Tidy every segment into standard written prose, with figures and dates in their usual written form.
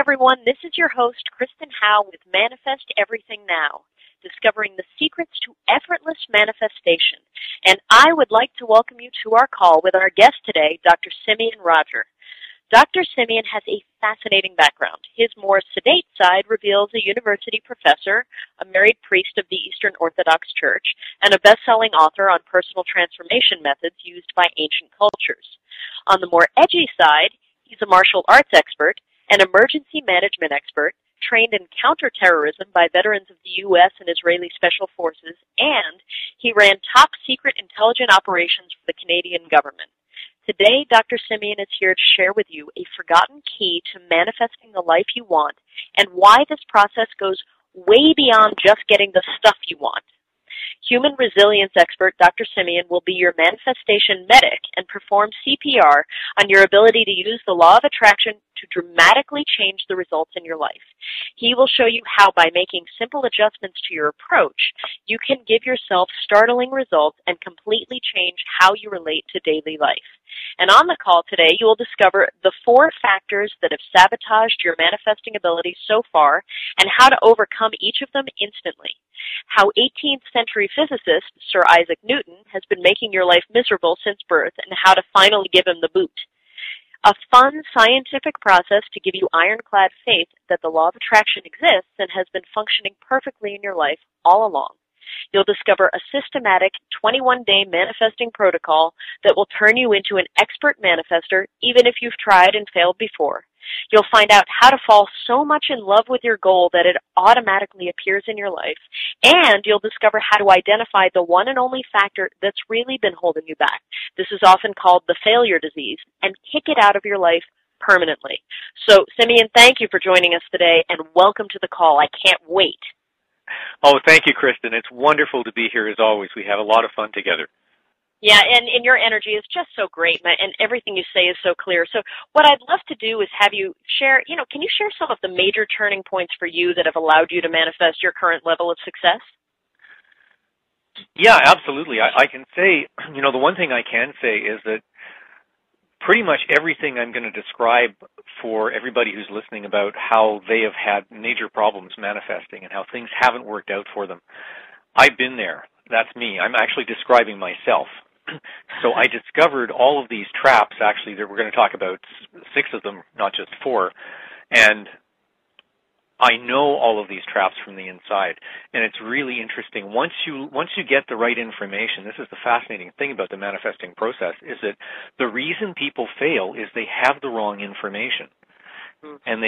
everyone. This is your host, Kristen Howe, with Manifest Everything Now, discovering the secrets to effortless manifestation. And I would like to welcome you to our call with our guest today, Dr. Simeon Roger. Dr. Simeon has a fascinating background. His more sedate side reveals a university professor, a married priest of the Eastern Orthodox Church, and a best-selling author on personal transformation methods used by ancient cultures. On the more edgy side, he's a martial arts expert, an emergency management expert, trained in counterterrorism by veterans of the U.S. and Israeli Special Forces, and he ran top-secret intelligence operations for the Canadian government. Today, Dr. Simeon is here to share with you a forgotten key to manifesting the life you want and why this process goes way beyond just getting the stuff you want. Human resilience expert Dr. Simeon will be your manifestation medic and perform CPR on your ability to use the law of attraction to dramatically change the results in your life. He will show you how, by making simple adjustments to your approach, you can give yourself startling results and completely change how you relate to daily life. And on the call today, you will discover the 4 factors that have sabotaged your manifesting ability so far and how to overcome each of them instantly. How 18th century physicist Sir Isaac Newton has been making your life miserable since birth and how to finally give him the boot. A fun scientific process to give you ironclad faith that the law of attraction exists and has been functioning perfectly in your life all along. You'll discover a systematic 21-day manifesting protocol that will turn you into an expert manifester even if you've tried and failed before. You'll find out how to fall so much in love with your goal that it automatically appears in your life. And you'll discover how to identify the one and only factor that's really been holding you back. This is often called the failure disease, and kick it out of your life permanently. So, Simeon, thank you for joining us today, and welcome to the call. I can't wait. Oh, thank you, Kristen. It's wonderful to be here as always. We have a lot of fun together. Yeah, and your energy is just so great, and everything you say is so clear. So what I'd love to do is have you share, can you share some of the major turning points for you that have allowed you to manifest your current level of success? Yeah, absolutely. I can say, the one thing I can say is that pretty much everything I'm going to describe for everybody who's listening about how they have had major problems manifesting and how things haven't worked out for them, I've been there. That's me. I'm actually describing myself. So I discovered all of these traps, actually, that we're going to talk about, 6 of them, not just 4, and I know all of these traps from the inside, and it's really interesting. Once you get the right information, this is the fascinating thing about the manifesting process, is that the reason people fail is they have the wrong information, and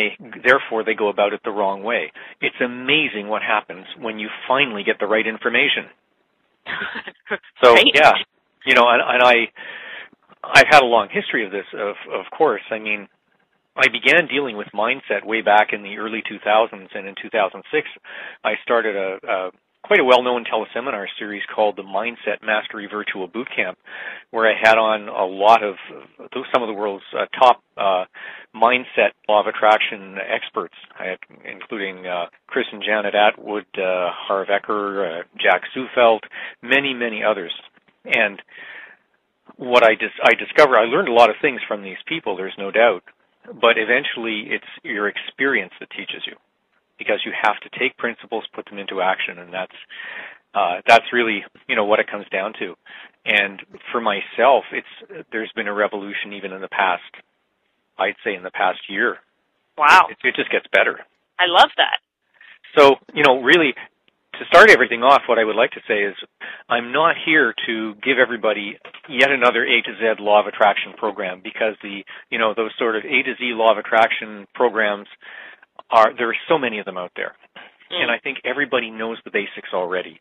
therefore they go about it the wrong way. It's amazing what happens when you finally get the right information. So, right. Yeah, and I've had a long history of this, of course. I mean, I began dealing with mindset way back in the early 2000s, and in 2006, I started quite a well-known teleseminar series called the Mindset Mastery Virtual Bootcamp, where I had on a lot of some of the world's top mindset law of attraction experts, including Chris and Janet Atwood, Harv Eker, Jack Sufelt, many, many others. And what I discovered, I learned a lot of things from these people, there's no doubt, but eventually it's your experience that teaches you, because you have to take principles, put them into action, and that's really what it comes down to. And for myself, there's been a revolution even in the past, I'd say in the past year. Wow. It just gets better. I love that. So, really, to start everything off, what I would like to say is I'm not here to give everybody yet another A to Z law of attraction program, because those sort of A to Z law of attraction programs there are so many of them out there. And I think everybody knows the basics already.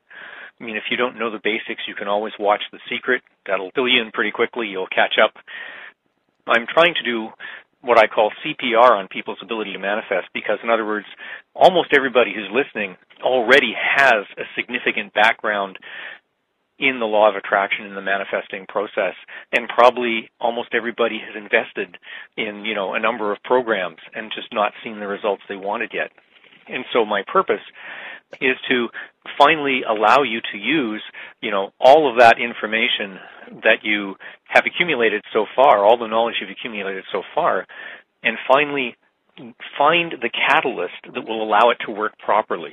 I mean, if you don't know the basics, you can always watch The Secret. That'll fill you in pretty quickly. You'll catch up. I'm trying to do what I call CPR on people's ability to manifest, because, in other words, almost everybody who's listening already has a significant background in the law of attraction, in the manifesting process, and probably almost everybody has invested in, a number of programs and just not seen the results they wanted yet. And so my purpose is to finally allow you to use, all of that information that you have accumulated so far, all the knowledge you've accumulated so far, and finally find the catalyst that will allow it to work properly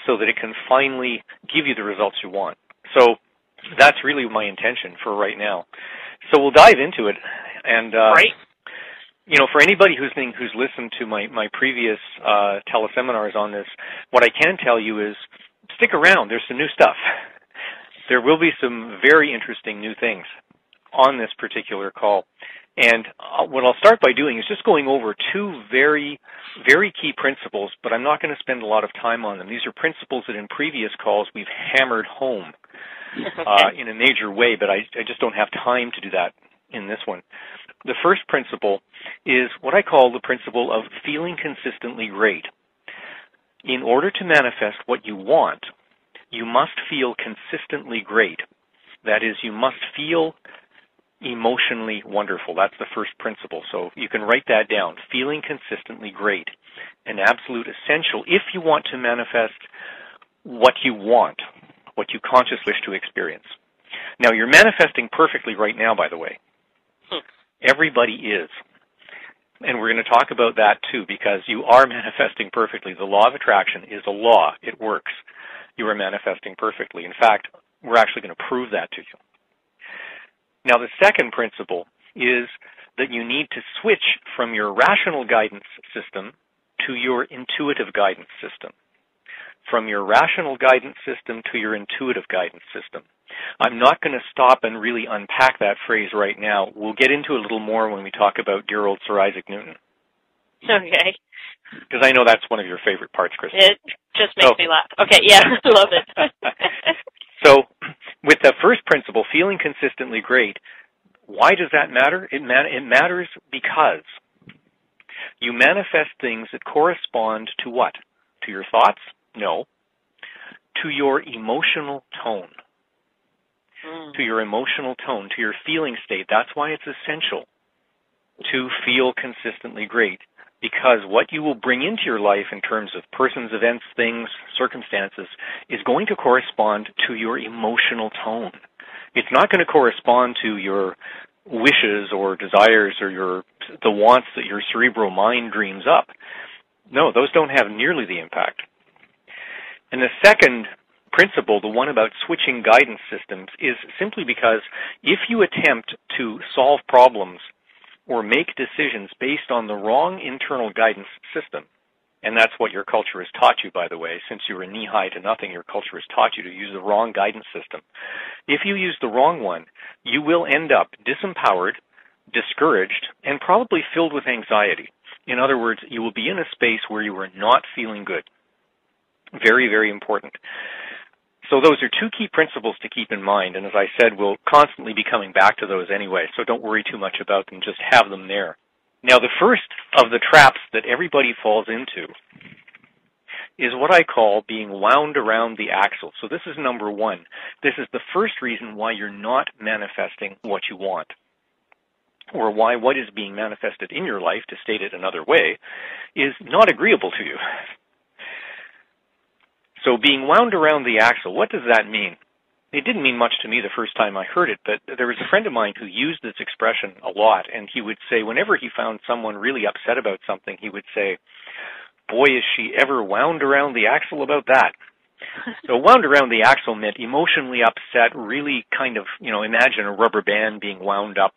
so that it can finally give you the results you want. So that's really my intention for right now. So we'll dive into it. And Right. For anybody who's listened to my previous teleseminars on this, what I can tell you is stick around. There's some new stuff. There will be some very interesting new things on this particular call. And what I'll start by doing is just going over two very, very key principles, but I'm not going to spend a lot of time on them. These are principles that in previous calls we've hammered home in a major way, but I just don't have time to do that in this one. The first principle is what I call the principle of feeling consistently great. In order to manifest what you want, you must feel consistently great. That is, you must feel emotionally wonderful. That's the first principle. So you can write that down. Feeling consistently great. An absolute essential if you want to manifest what you want, what you consciously wish to experience. Now, you're manifesting perfectly right now, by the way. Everybody is. And we're going to talk about that too, because you are manifesting perfectly. The law of attraction is a law. It works. You are manifesting perfectly. In fact, we're actually going to prove that to you. Now, the second principle is that you need to switch from your rational guidance system to your intuitive guidance system. From your rational guidance system to your intuitive guidance system. I'm not going to stop and really unpack that phrase right now. We'll get into it a little more when we talk about dear old Sir Isaac Newton. Okay. Because I know that's one of your favorite parts, Kristen. It just makes me laugh. Okay, yeah, love it. So, with the first principle, feeling consistently great, why does that matter? It matters because you manifest things that correspond to what? To your thoughts? No. To your emotional tone. To your emotional tone, to your feeling state. That's why it's essential to feel consistently great, because what you will bring into your life in terms of persons, events, things, circumstances is going to correspond to your emotional tone. It's not going to correspond to your wishes or desires or the wants that your cerebral mind dreams up. No, those don't have nearly the impact. And the second principle, the one about switching guidance systems, is simply because if you attempt to solve problems or make decisions based on the wrong internal guidance system, and that's what your culture has taught you, by the way, since you were knee-high to nothing, your culture has taught you to use the wrong guidance system. If you use the wrong one, you will end up disempowered, discouraged, and probably filled with anxiety. In other words, you will be in a space where you are not feeling good. Very, very important. So those are two key principles to keep in mind, and as I said, we'll constantly be coming back to those anyway, so don't worry too much about them, just have them there. Now, the first of the traps that everybody falls into is what I call being wound around the axle. So this is number one. This is the first reason why you're not manifesting what you want, or why what is being manifested in your life, to state it another way, is not agreeable to you. So being wound around the axle, what does that mean? It didn't mean much to me the first time I heard it, but there was a friend of mine who used this expression a lot, and he would say whenever he found someone really upset about something, he would say, boy, is she ever wound around the axle about that. So wound around the axle meant emotionally upset, really kind of, imagine a rubber band being wound up.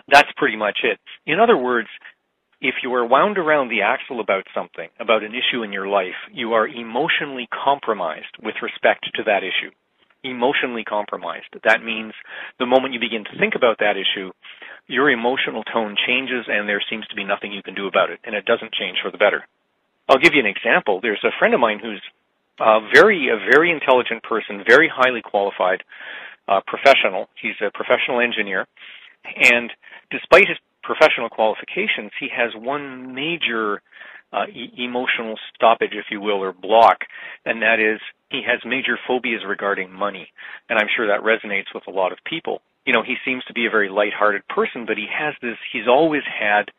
That's pretty much it. In other words, if you are wound around the axle about something, about an issue in your life, you are emotionally compromised with respect to that issue. Emotionally compromised. That means the moment you begin to think about that issue, your emotional tone changes and there seems to be nothing you can do about it, and it doesn't change for the better. I'll give you an example. There's a friend of mine who's a very intelligent person, very highly qualified professional. He's a professional engineer, and despite his professional qualifications, he has one major emotional stoppage, if you will, or block, and that is he has major phobias regarding money. And I'm sure that resonates with a lot of people. He seems to be a very lighthearted person, but he's always had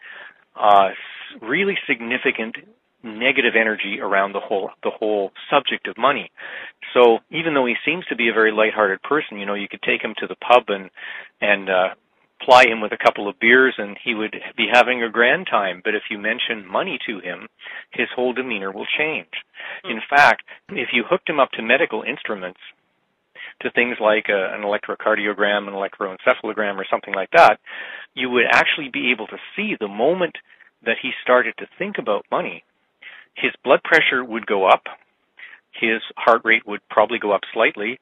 really significant negative energy around the whole subject of money. So even though he seems to be a very lighthearted person, you could take him to the pub and ply him with a couple of beers and he would be having a grand time. But if you mention money to him, his whole demeanor will change. In fact, if you hooked him up to medical instruments, to things like an electrocardiogram, an electroencephalogram, or something like that, you would actually be able to see the moment that he started to think about money, his blood pressure would go up, his heart rate would probably go up slightly,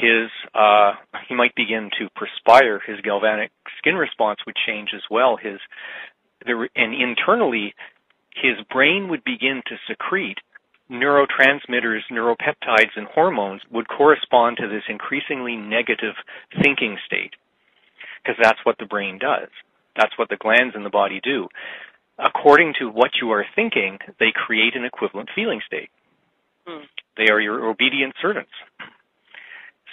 he might begin to perspire, his galvanic skin response would change as well, and internally, his brain would begin to secrete neurotransmitters, neuropeptides, and hormones would correspond to this increasingly negative thinking state, because that's what the brain does. That's what the glands in the body do. According to what you are thinking, they create an equivalent feeling state. They are your obedient servants.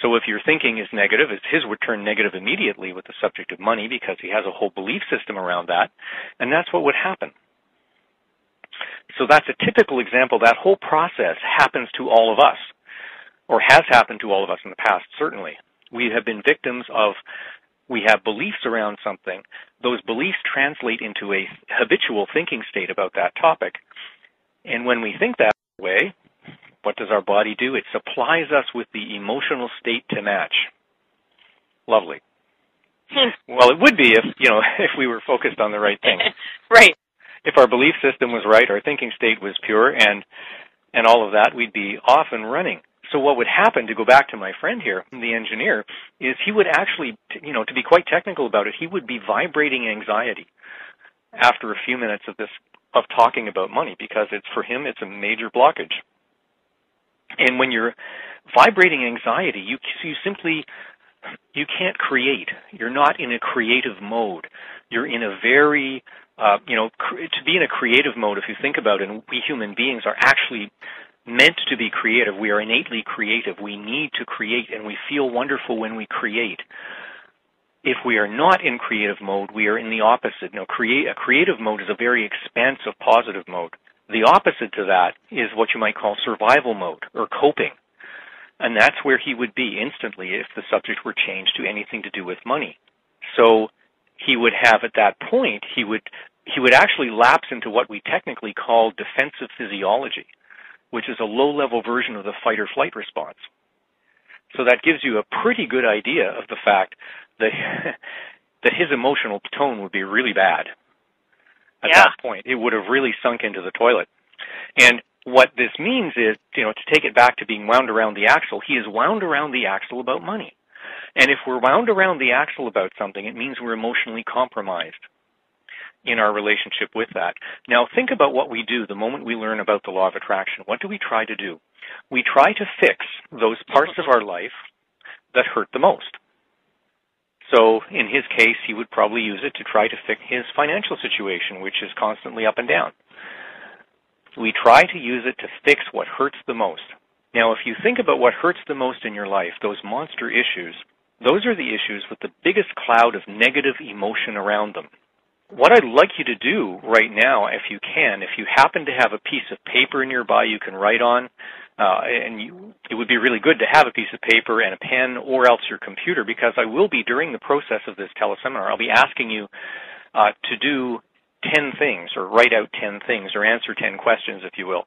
So if your thinking is negative, his would turn negative immediately with the subject of money because he has a whole belief system around that, and that's what would happen. So that's a typical example. That whole process happens to all of us, or has happened to all of us in the past, certainly. We have been victims of, we have beliefs around something. Those beliefs translate into a habitual thinking state about that topic. And when we think that way, what does our body do? It supplies us with the emotional state to match. Lovely. Well, it would be if we were focused on the right thing. Right. If our belief system was right, our thinking state was pure, and all of that, we'd be off and running. So what would happen, to go back to my friend here, the engineer, is he would actually, to be quite technical about it, he would be vibrating anxiety after a few minutes of talking about money, because for him, it's a major blockage. And when you're vibrating anxiety, you can't create. You're not in a creative mode. You're in a very, to be in a creative mode, if you think about it, and we human beings are actually meant to be creative. We are innately creative. We need to create, and we feel wonderful when we create. If we are not in creative mode, we are in the opposite. A creative mode is a very expansive, positive mode. The opposite to that is what you might call survival mode, or coping. And that's where he would be instantly if the subject were changed to anything to do with money. So he would have, at that point, he would actually lapse into what we technically call defensive physiology, which is a low-level version of the fight-or-flight response. So that gives you a pretty good idea of the fact that his emotional tone would be really bad at that point. It would have really sunk into the toilet. And what this means is, to take it back to being wound around the axle, he is wound around the axle about money. And if we're wound around the axle about something, it means we're emotionally compromised in our relationship with that. Now, think about what we do the moment we learn about the law of attraction. What do we try to do? We try to fix those parts of our life that hurt the most. So, in his case, he would probably use it to try to fix his financial situation, which is constantly up and down. We try to use it to fix what hurts the most. Now, if you think about what hurts the most in your life, those monster issues, those are the issues with the biggest cloud of negative emotion around them. What I'd like you to do right now, if you can, if you happen to have a piece of paper nearby you can write on, it would be really good to have a piece of paper and a pen, or else your computer, because I will be, during the process of this teleseminar, I'll be asking you to do 10 things, or write out 10 things, or answer 10 questions, if you will.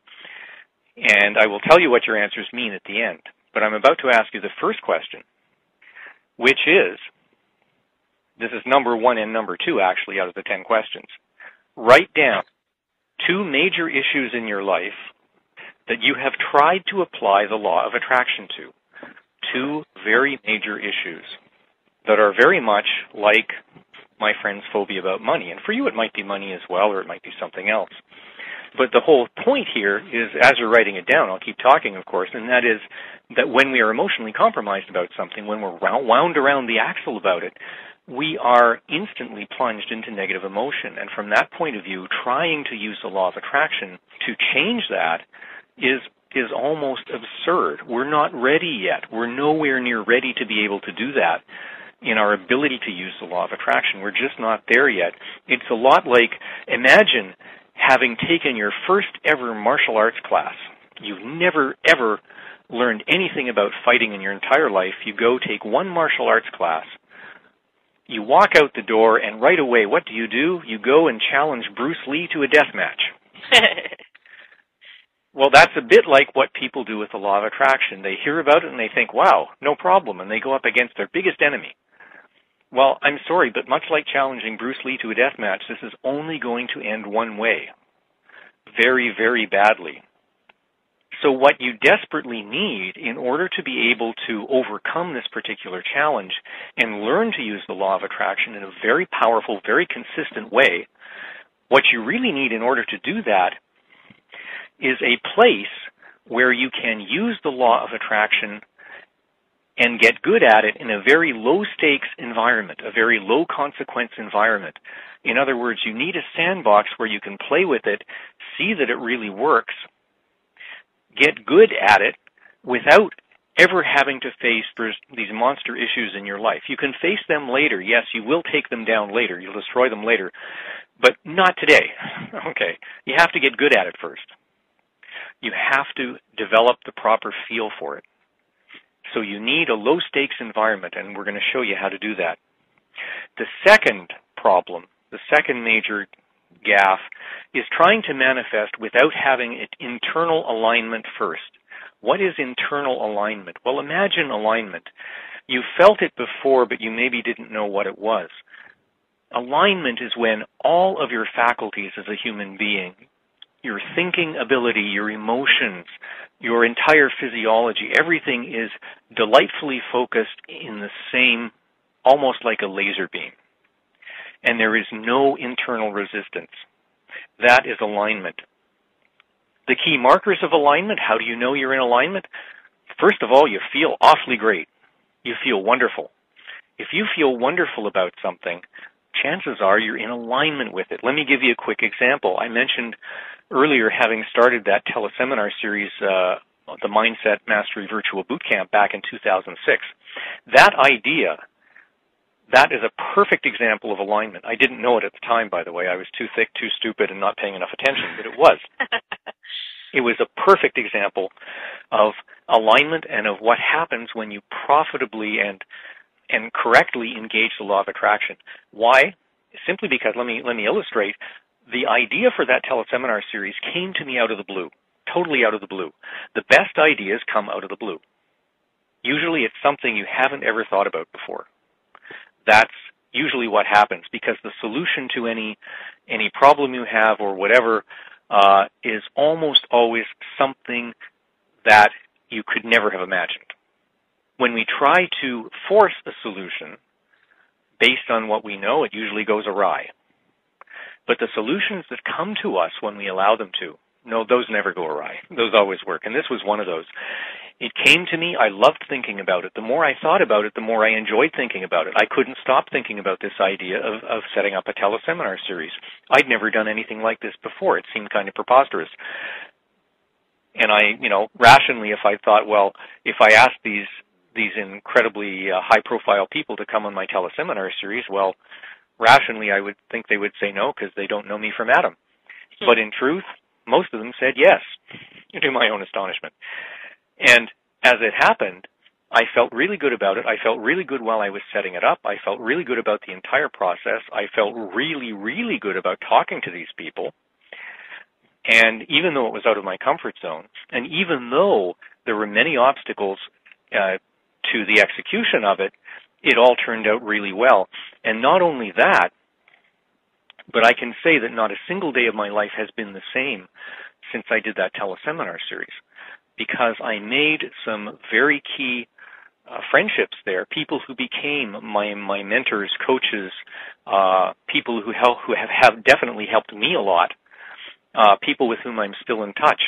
And I will tell you what your answers mean at the end. But I'm about to ask you the first question, which is, this is number 1 and number 2, actually, out of the 10 questions. Write down 2 major issues in your life that you have tried to apply the law of attraction to. 2 very major issues that are very much like my friend's phobia about money. And for you, it might be money as well, or it might be something else. But the whole point here is, as you're writing it down, I'll keep talking, of course, and that is that when we are emotionally compromised about something, when we're wound around the axle about it, we are instantly plunged into negative emotion. And from that point of view, trying to use the law of attraction to change that is almost absurd. We're not ready yet. We're nowhere near ready to be able to do that in our ability to use the law of attraction. We're just not there yet. It's a lot like, imagine having taken your first ever martial arts class. You've never, ever learned anything about fighting in your entire life. You go take one martial arts class, You walk out the door, and right away, what do? You go and challenge Bruce Lee to a death match. Well, that's a bit like what people do with the law of attraction. They hear about it and they think, wow, no problem, and they go up against their biggest enemy. Well, I'm sorry, but much like challenging Bruce Lee to a death match, this is only going to end one way. Very, very badly. So what you desperately need in order to be able to overcome this particular challenge and learn to use the law of attraction in a very powerful, very consistent way, what you really need in order to do that is a place where you can use the law of attraction and get good at it in a very low-stakes environment, a very low-consequence environment. In other words, you need a sandbox where you can play with it, see that it really works, get good at it without ever having to face these monster issues in your life. You can face them later. Yes, you will take them down later. You'll destroy them later. But not today. Okay. You have to get good at it first. You have to develop the proper feel for it. So you need a low-stakes environment, and we're going to show you how to do that. The second problem, the second major gaffe, is trying to manifest without having internal alignment first. What is internal alignment? Well, imagine alignment. You felt it before, but you maybe didn't know what it was. Alignment is when all of your faculties as a human being, your thinking ability, your emotions, your entire physiology, everything is delightfully focused in the same, almost like a laser beam. And there is no internal resistance. That is alignment. The key markers of alignment, how do you know you're in alignment? First of all, you feel awfully great. You feel wonderful. If you feel wonderful about something, chances are you're in alignment with it. Let me give you a quick example. I mentioned earlier having started that teleseminar series, the Mindset Mastery Virtual Bootcamp back in 2006. That idea, that is a perfect example of alignment. I didn't know it at the time, by the way. I was too thick, too stupid, and not paying enough attention, but it was. It was a perfect example of alignment and of what happens when you profitably and correctly engage the law of attraction. Why? Simply because, let me illustrate, the idea for that teleseminar series came to me out of the blue, totally out of the blue. The best ideas come out of the blue. Usually it's something you haven't ever thought about before. That's usually what happens, because the solution to any problem you have or whatever is almost always something that you could never have imagined. When we try to force a solution based on what we know, it usually goes awry. But the solutions that come to us when we allow them to, no, those never go awry. Those always work. And this was one of those. It came to me. I loved thinking about it. The more I thought about it, the more I enjoyed thinking about it. I couldn't stop thinking about this idea of setting up a teleseminar series. I'd never done anything like this before. It seemed kind of preposterous. And I, rationally, if I thought, well, if I asked these incredibly high-profile people to come on my teleseminar series, well, rationally, I would think they would say no because they don't know me from Adam. But in truth, most of them said yes, to my own astonishment. And as it happened, I felt really good about it. I felt really good while I was setting it up. I felt really good about the entire process. I felt really, really good about talking to these people. And even though it was out of my comfort zone, and even though there were many obstacles to the execution of it, it all turned out really well. And not only that, but I can say that not a single day of my life has been the same since I did that teleseminar series, because I made some very key friendships there, people who became my mentors, coaches, people who have definitely helped me a lot, people with whom I'm still in touch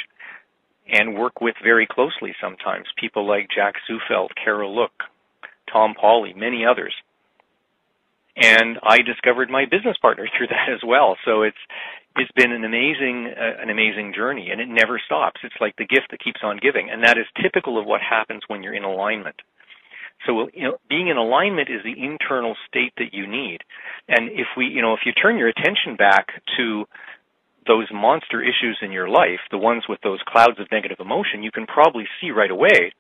and work with very closely sometimes, people like Jack Zufeld, Carol Look, Tom Pauley, many others. And I discovered my business partner through that as well. So it's been an amazing journey, and it never stops. It's like the gift that keeps on giving, and that is typical of what happens when you're in alignment. So being in alignment is the internal state that you need. And if you turn your attention back to those monster issues in your life, the ones with those clouds of negative emotion, you can probably see right away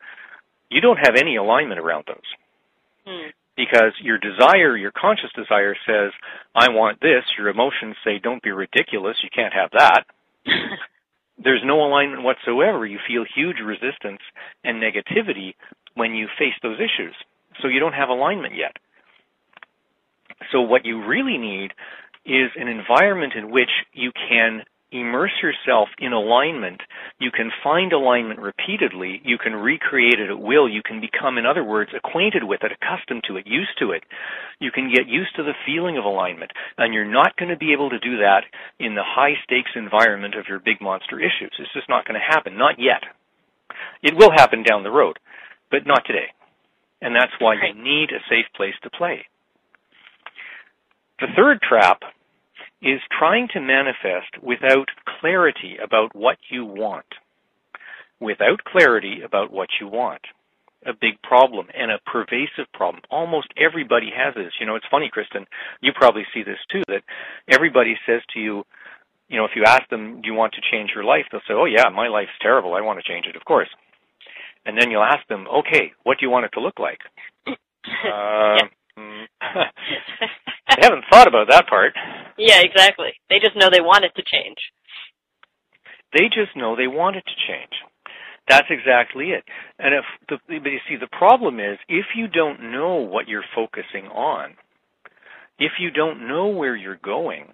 you don't have any alignment around those. Because your desire, your conscious desire says, I want this. Your emotions say, don't be ridiculous. You can't have that. There's no alignment whatsoever. You feel huge resistance and negativity when you face those issues. So you don't have alignment yet. So what you really need is an environment in which you can immerse yourself in alignment. You can find alignment repeatedly. You can recreate it at will. You can become, in other words, acquainted with it, accustomed to it, used to it. You can get used to the feeling of alignment. And you're not going to be able to do that in the high-stakes environment of your big monster issues. It's just not going to happen. Not yet. It will happen down the road, but not today. And that's why you need a safe place to play. The third trap is trying to manifest without clarity about what you want. Without clarity about what you want. A big problem and a pervasive problem. Almost everybody has this. You know, it's funny, Kristen, you probably see this too, that everybody says to you, you know, if you ask them, do you want to change your life? They'll say, oh yeah, my life's terrible. I want to change it, of course. And then you'll ask them, okay, what do you want it to look like? They haven't thought about that part. Yeah, exactly. They just know they want it to change. They just know they want it to change. That's exactly it. And but you see, the problem is, if you don't know what you're focusing on, if you don't know where you're going,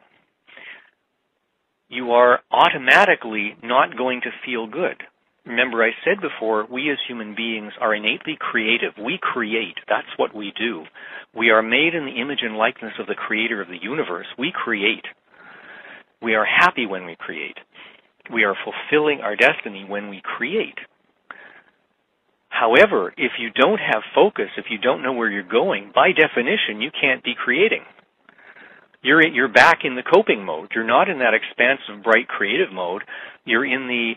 you are automatically not going to feel good. Remember, I said before, we as human beings are innately creative. We create. That's what we do. We are made in the image and likeness of the creator of the universe. We create. We are happy when we create. We are fulfilling our destiny when we create. However, if you don't have focus, if you don't know where you're going, by definition, you can't be creating. You're back in the coping mode. You're not in that expansive, bright, creative mode. You're in the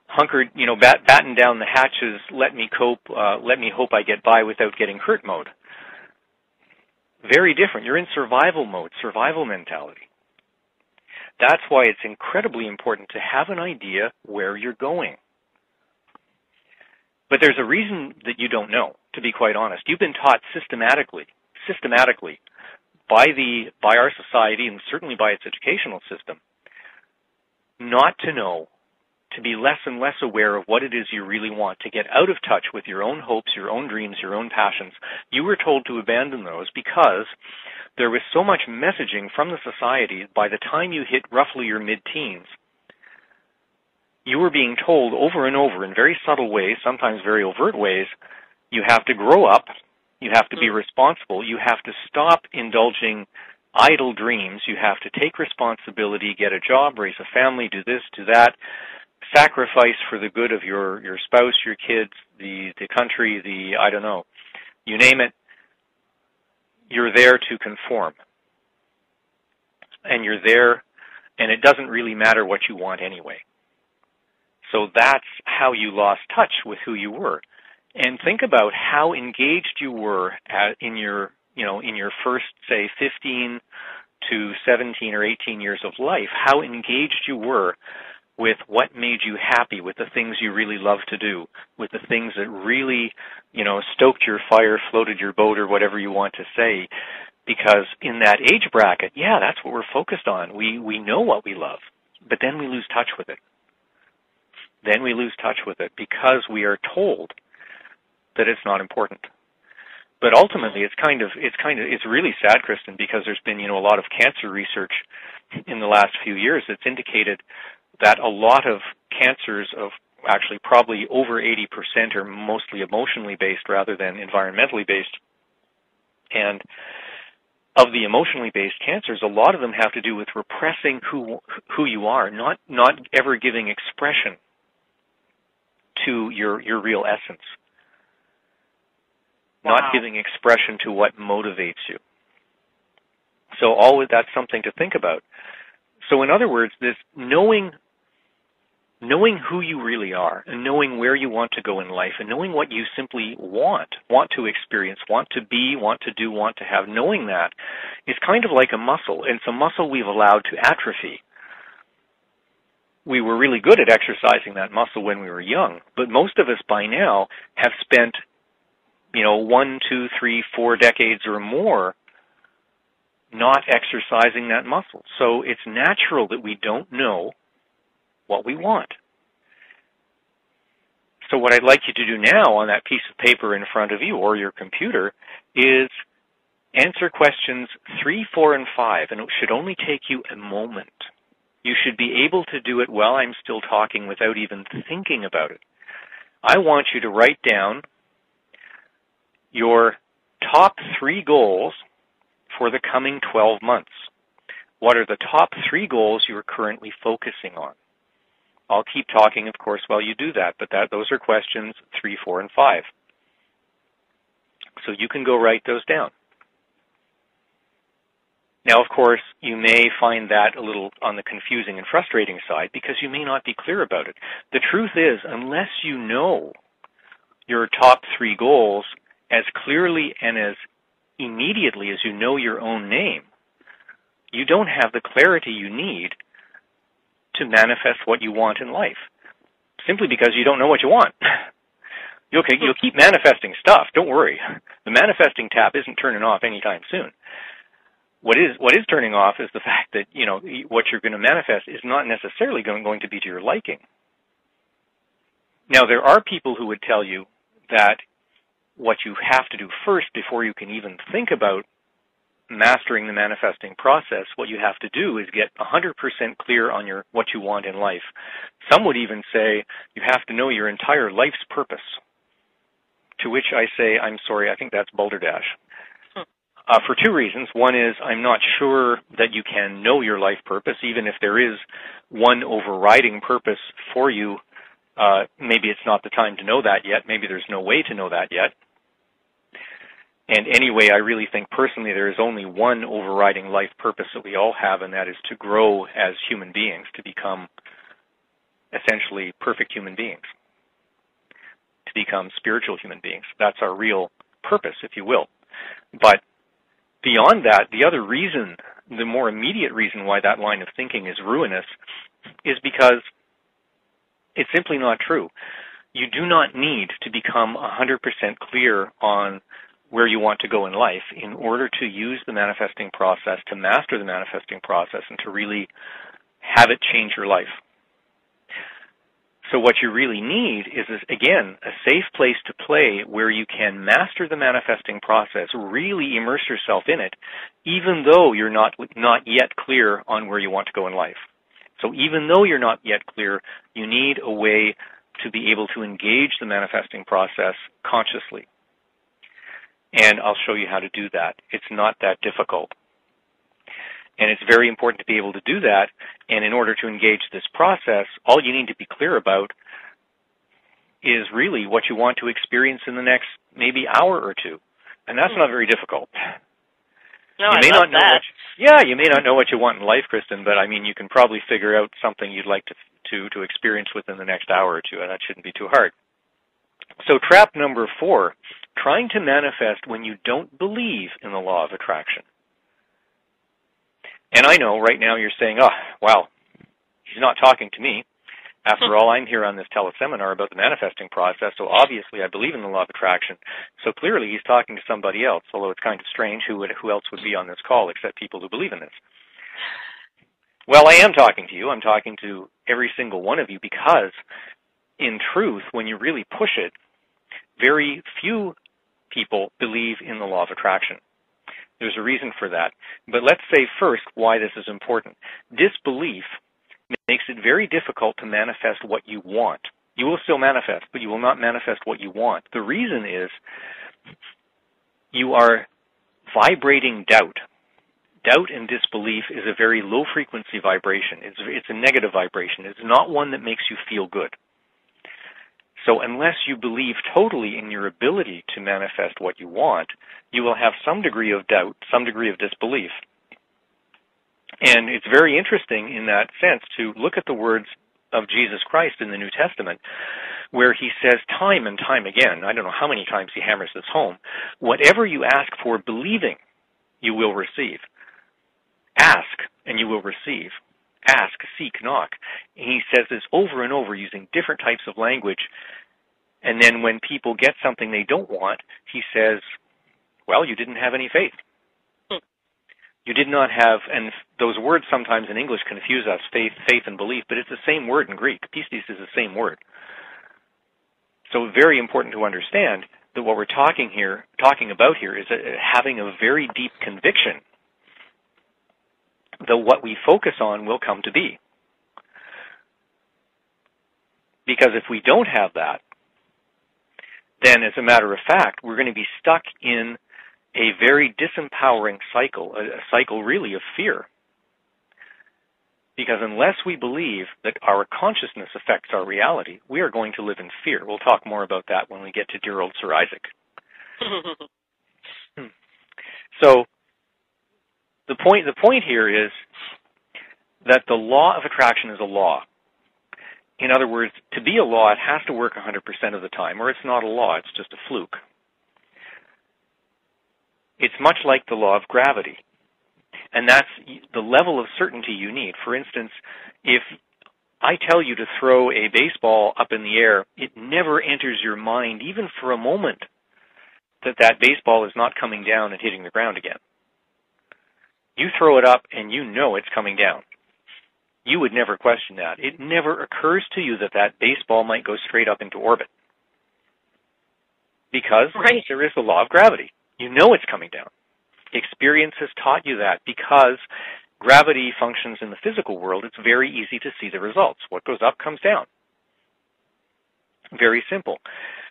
hunkered, batten down the hatches, let me cope, let me hope I get by without getting hurt mode. Very different. You're in survival mode, survival mentality. That's why it's incredibly important to have an idea where you're going. But there's a reason that you don't know, to be quite honest. You've been taught systematically by our society and certainly by its educational system not to know, to be less and less aware of what it is you really want, to get out of touch with your own hopes, your own dreams, your own passions. You were told to abandon those because there was so much messaging from the society by the time you hit roughly your mid-teens. You were being told over and over in very subtle ways, sometimes very overt ways, you have to grow up, you have to be responsible, you have to stop indulging idle dreams, you have to take responsibility, get a job, raise a family, do this, do that, sacrifice for the good of your spouse, your kids, the country, you name it. You're there to conform. And you're there, and it doesn't really matter what you want anyway. So that's how you lost touch with who you were. And think about how engaged you were in your first, say, 15 to 17 or 18 years of life, how engaged you were with what made you happy, with the things you really love to do, with the things that really, stoked your fire, floated your boat, or whatever you want to say. Because in that age bracket, yeah, that's what we're focused on. We know what we love, but then we lose touch with it. Then we lose touch with it because we are told that it's not important. But ultimately, it's really sad, Kristen, because there's been, a lot of cancer research in the last few years that's indicated that a lot of cancers, of actually probably over 80%, are mostly emotionally based rather than environmentally based. And of the emotionally based cancers, a lot of them have to do with repressing who you are, not ever giving expression to your real essence. Wow. Not giving expression to what motivates you. So that's something to think about. So in other words, this knowing who you really are and knowing where you want to go in life and knowing what you simply want to experience, want to be, want to do, want to have, knowing that is kind of like a muscle. And it's a muscle we've allowed to atrophy. We were really good at exercising that muscle when we were young, but most of us by now have spent 1, 2, 3, 4 decades or more not exercising that muscle. So it's natural that we don't know what we want. So what I'd like you to do now on that piece of paper in front of you or your computer is answer questions 3, 4, and 5, and it should only take you a moment. You should be able to do it while I'm still talking without even thinking about it. I want you to write down your top 3 goals for the coming 12 months. What are the top 3 goals you are currently focusing on? I'll keep talking, of course, while you do that, but those are questions 3, 4, and 5. So you can go write those down. Now, of course, you may find that a little on the confusing and frustrating side because you may not be clear about it. The truth is, unless you know your top 3 goals as clearly and as immediately as you know your own name, you don't have the clarity you need to manifest what you want in life, simply because you don't know what you want. You'll keep manifesting stuff, don't worry. The manifesting tap isn't turning off anytime soon. What is turning off is the fact that, what you're going to manifest is not necessarily going to be to your liking. Now, there are people who would tell you that what you have to do first before you can even think about mastering the manifesting process, what you have to do is get 100% clear on what you want in life. Some would even say you have to know your entire life's purpose, to which I say, I'm sorry, I think that's balderdash. For 2 reasons. One is I'm not sure that you can know your life purpose, even if there is one overriding purpose for you. Maybe it's not the time to know that yet. Maybe there's no way to know that yet. And anyway, I really think personally there is only one overriding life purpose that we all have, and that is to grow as human beings, to become essentially perfect human beings, to become spiritual human beings. That's our real purpose, if you will. But beyond that, the other reason, the more immediate reason why that line of thinking is ruinous is because it's simply not true. You do not need to become 100% clear on where you want to go in life in order to use the manifesting process, to master the manifesting process, and to really have it change your life. So what you really need is, again, a safe place to play where you can master the manifesting process, really immerse yourself in it, even though you're not yet clear on where you want to go in life. So even though you're not yet clear, you need a way to be able to engage the manifesting process consciously. And I'll show you how to do that. It's not that difficult. And it's very important to be able to do that. And in order to engage this process, all you need to be clear about is really what you want to experience in the next maybe hour or 2. And that's not very difficult. No, I love that. You may not know what you want in life, Kristen, but I mean, you can probably figure out something you'd like to experience within the next hour or 2, and that shouldn't be too hard. So trap number 4, trying to manifest when you don't believe in the law of attraction. And I know right now you're saying, oh, wow, he's not talking to me. After all, I'm here on this teleseminar about the manifesting process, so obviously I believe in the law of attraction. So clearly he's talking to somebody else, although it's kind of strange who else would be on this call except people who believe in this. Well, I am talking to you. I'm talking to every single one of you because, in truth, when you really push it, very few people believe in the law of attraction. There's a reason for that. But let's say first why this is important. Disbelief makes it very difficult to manifest what you want. You will still manifest, but you will not manifest what you want. The reason is you are vibrating doubt. Doubt and disbelief is a very low-frequency vibration. It's a negative vibration. It's not one that makes you feel good. So unless you believe totally in your ability to manifest what you want, you will have some degree of doubt, some degree of disbelief. And it's very interesting in that sense to look at the words of Jesus Christ in the New Testament, where he says time and time again, I don't know how many times he hammers this home, whatever you ask for believing, you will receive. Ask, and you will receive. Ask, seek, knock. And he says this over and over using different types of language. And then when people get something they don't want, he says, well, you didn't have any faith. You did not have, and those words sometimes in English confuse us, faith and belief, but it's the same word in Greek. Pistis is the same word. So very important to understand that what we're talking about here is having a very deep conviction that what we focus on will come to be. Because if we don't have that, then as a matter of fact, we're going to be stuck in a very disempowering cycle, a cycle really of fear. Because unless we believe that our consciousness affects our reality, we are going to live in fear. We'll talk more about that when we get to dear old Sir Isaac. So the point here is that the law of attraction is a law. In other words, to be a law, it has to work 100% of the time, or it's not a law, it's just a fluke. It's much like the law of gravity. And that's the level of certainty you need. For instance, if I tell you to throw a baseball up in the air, it never enters your mind, even for a moment, that that baseball is not coming down and hitting the ground again. You throw it up and you know it's coming down. You would never question that. It never occurs to you that that baseball might go straight up into orbit. Because there is the law of gravity. You know it's coming down. Experience has taught you that because gravity functions in the physical world, it's very easy to see the results. What goes up comes down. Very simple.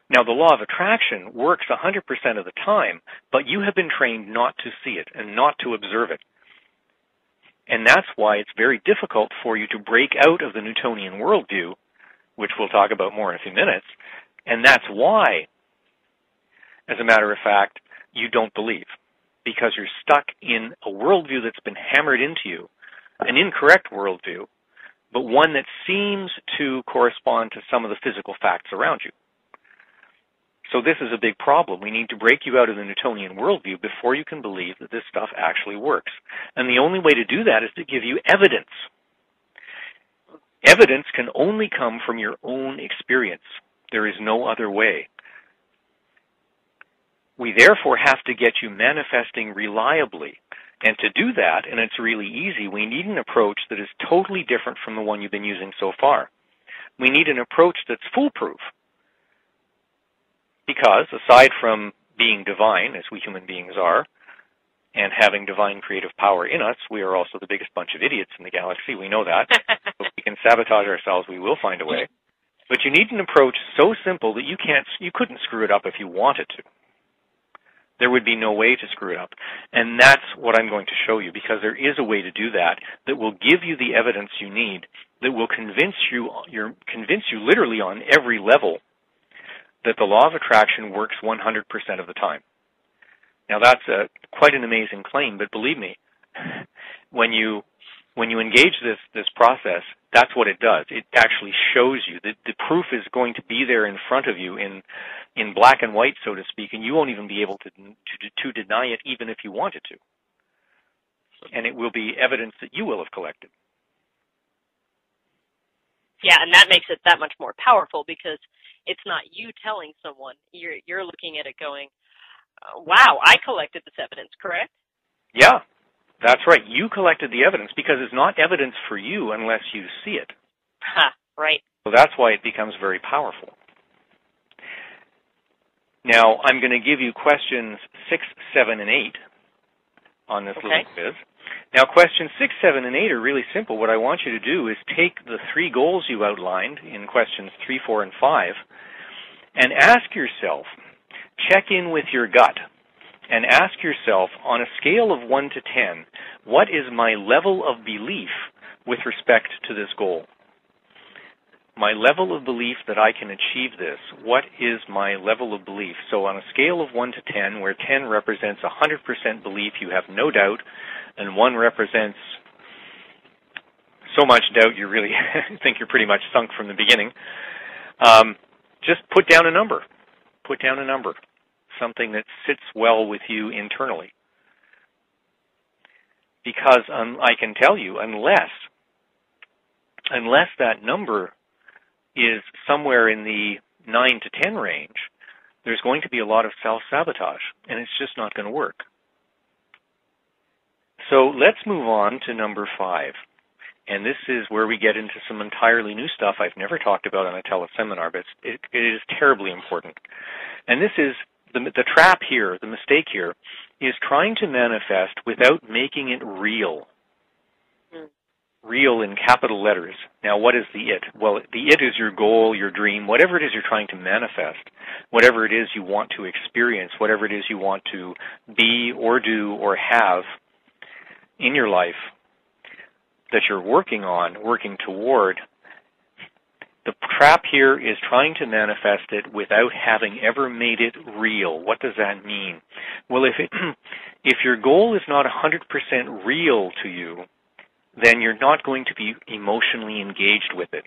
Now, the law of attraction works 100% of the time, but you have been trained not to see it and not to observe it. And that's why it's very difficult for you to break out of the Newtonian worldview, which we'll talk about more in a few minutes, and that's why, as a matter of fact, you don't believe. Because you're stuck in a worldview that's been hammered into you, an incorrect worldview, but one that seems to correspond to some of the physical facts around you. So this is a big problem. We need to break you out of the Newtonian worldview before you can believe that this stuff actually works. And the only way to do that is to give you evidence. Evidence can only come from your own experience. There is no other way. We therefore have to get you manifesting reliably. And to do that, and it's really easy, we need an approach that is totally different from the one you've been using so far. We need an approach that's foolproof. Because aside from being divine, as we human beings are, and having divine creative power in us, we are also the biggest bunch of idiots in the galaxy. We know that. If we can sabotage ourselves, we will find a way. But you need an approach so simple that you couldn't screw it up if you wanted to. There would be no way to screw it up. And that's what I'm going to show you, because there is a way to do that that will give you the evidence you need, that will convince you literally on every level that the law of attraction works 100% of the time. Now that's quite an amazing claim, but believe me, when you engage this process, that's what it does. It actually shows you that the proof is going to be there in front of you in black and white, so to speak, and you won't even be able to deny it even if you wanted to. And it will be evidence that you will have collected. Yeah, and that makes it that much more powerful because it's not you telling someone. You're looking at it going, wow, I collected this evidence, correct? Yeah, that's right. You collected the evidence because it's not evidence for you unless you see it. Right. So that's why it becomes very powerful. Now, I'm going to give you questions 6, 7, and 8 on this little quiz. Now, questions 6, 7, and 8 are really simple. What I want you to do is take the 3 goals you outlined in questions 3, 4, and 5 and ask yourself, check in with your gut, and ask yourself, on a scale of 1 to 10, what is my level of belief with respect to this goal? My level of belief that I can achieve this, what is my level of belief? So on a scale of 1 to 10, where 10 represents 100% belief, you have no doubt, and 1 represents so much doubt you really think you're pretty much sunk from the beginning, just put down a number. Put down a number, something that sits well with you internally. Because I can tell you, unless that number is somewhere in the 9 to 10 range, there's going to be a lot of self-sabotage, and it's just not going to work. So let's move on to number 5. And this is where we get into some entirely new stuff I've never talked about on a teleseminar, but it is terribly important. And this is the trap here, the mistake here, is trying to manifest without making it real. Real in capital letters. Now, what is the it? Well, the it is your goal, your dream, whatever it is you're trying to manifest, whatever it is you want to experience, whatever it is you want to be or do or have in your life that you're working on, working toward. The trap here is trying to manifest it without having ever made it real. What does that mean? Well, if your goal is not 100% real to you, then you're not going to be emotionally engaged with it.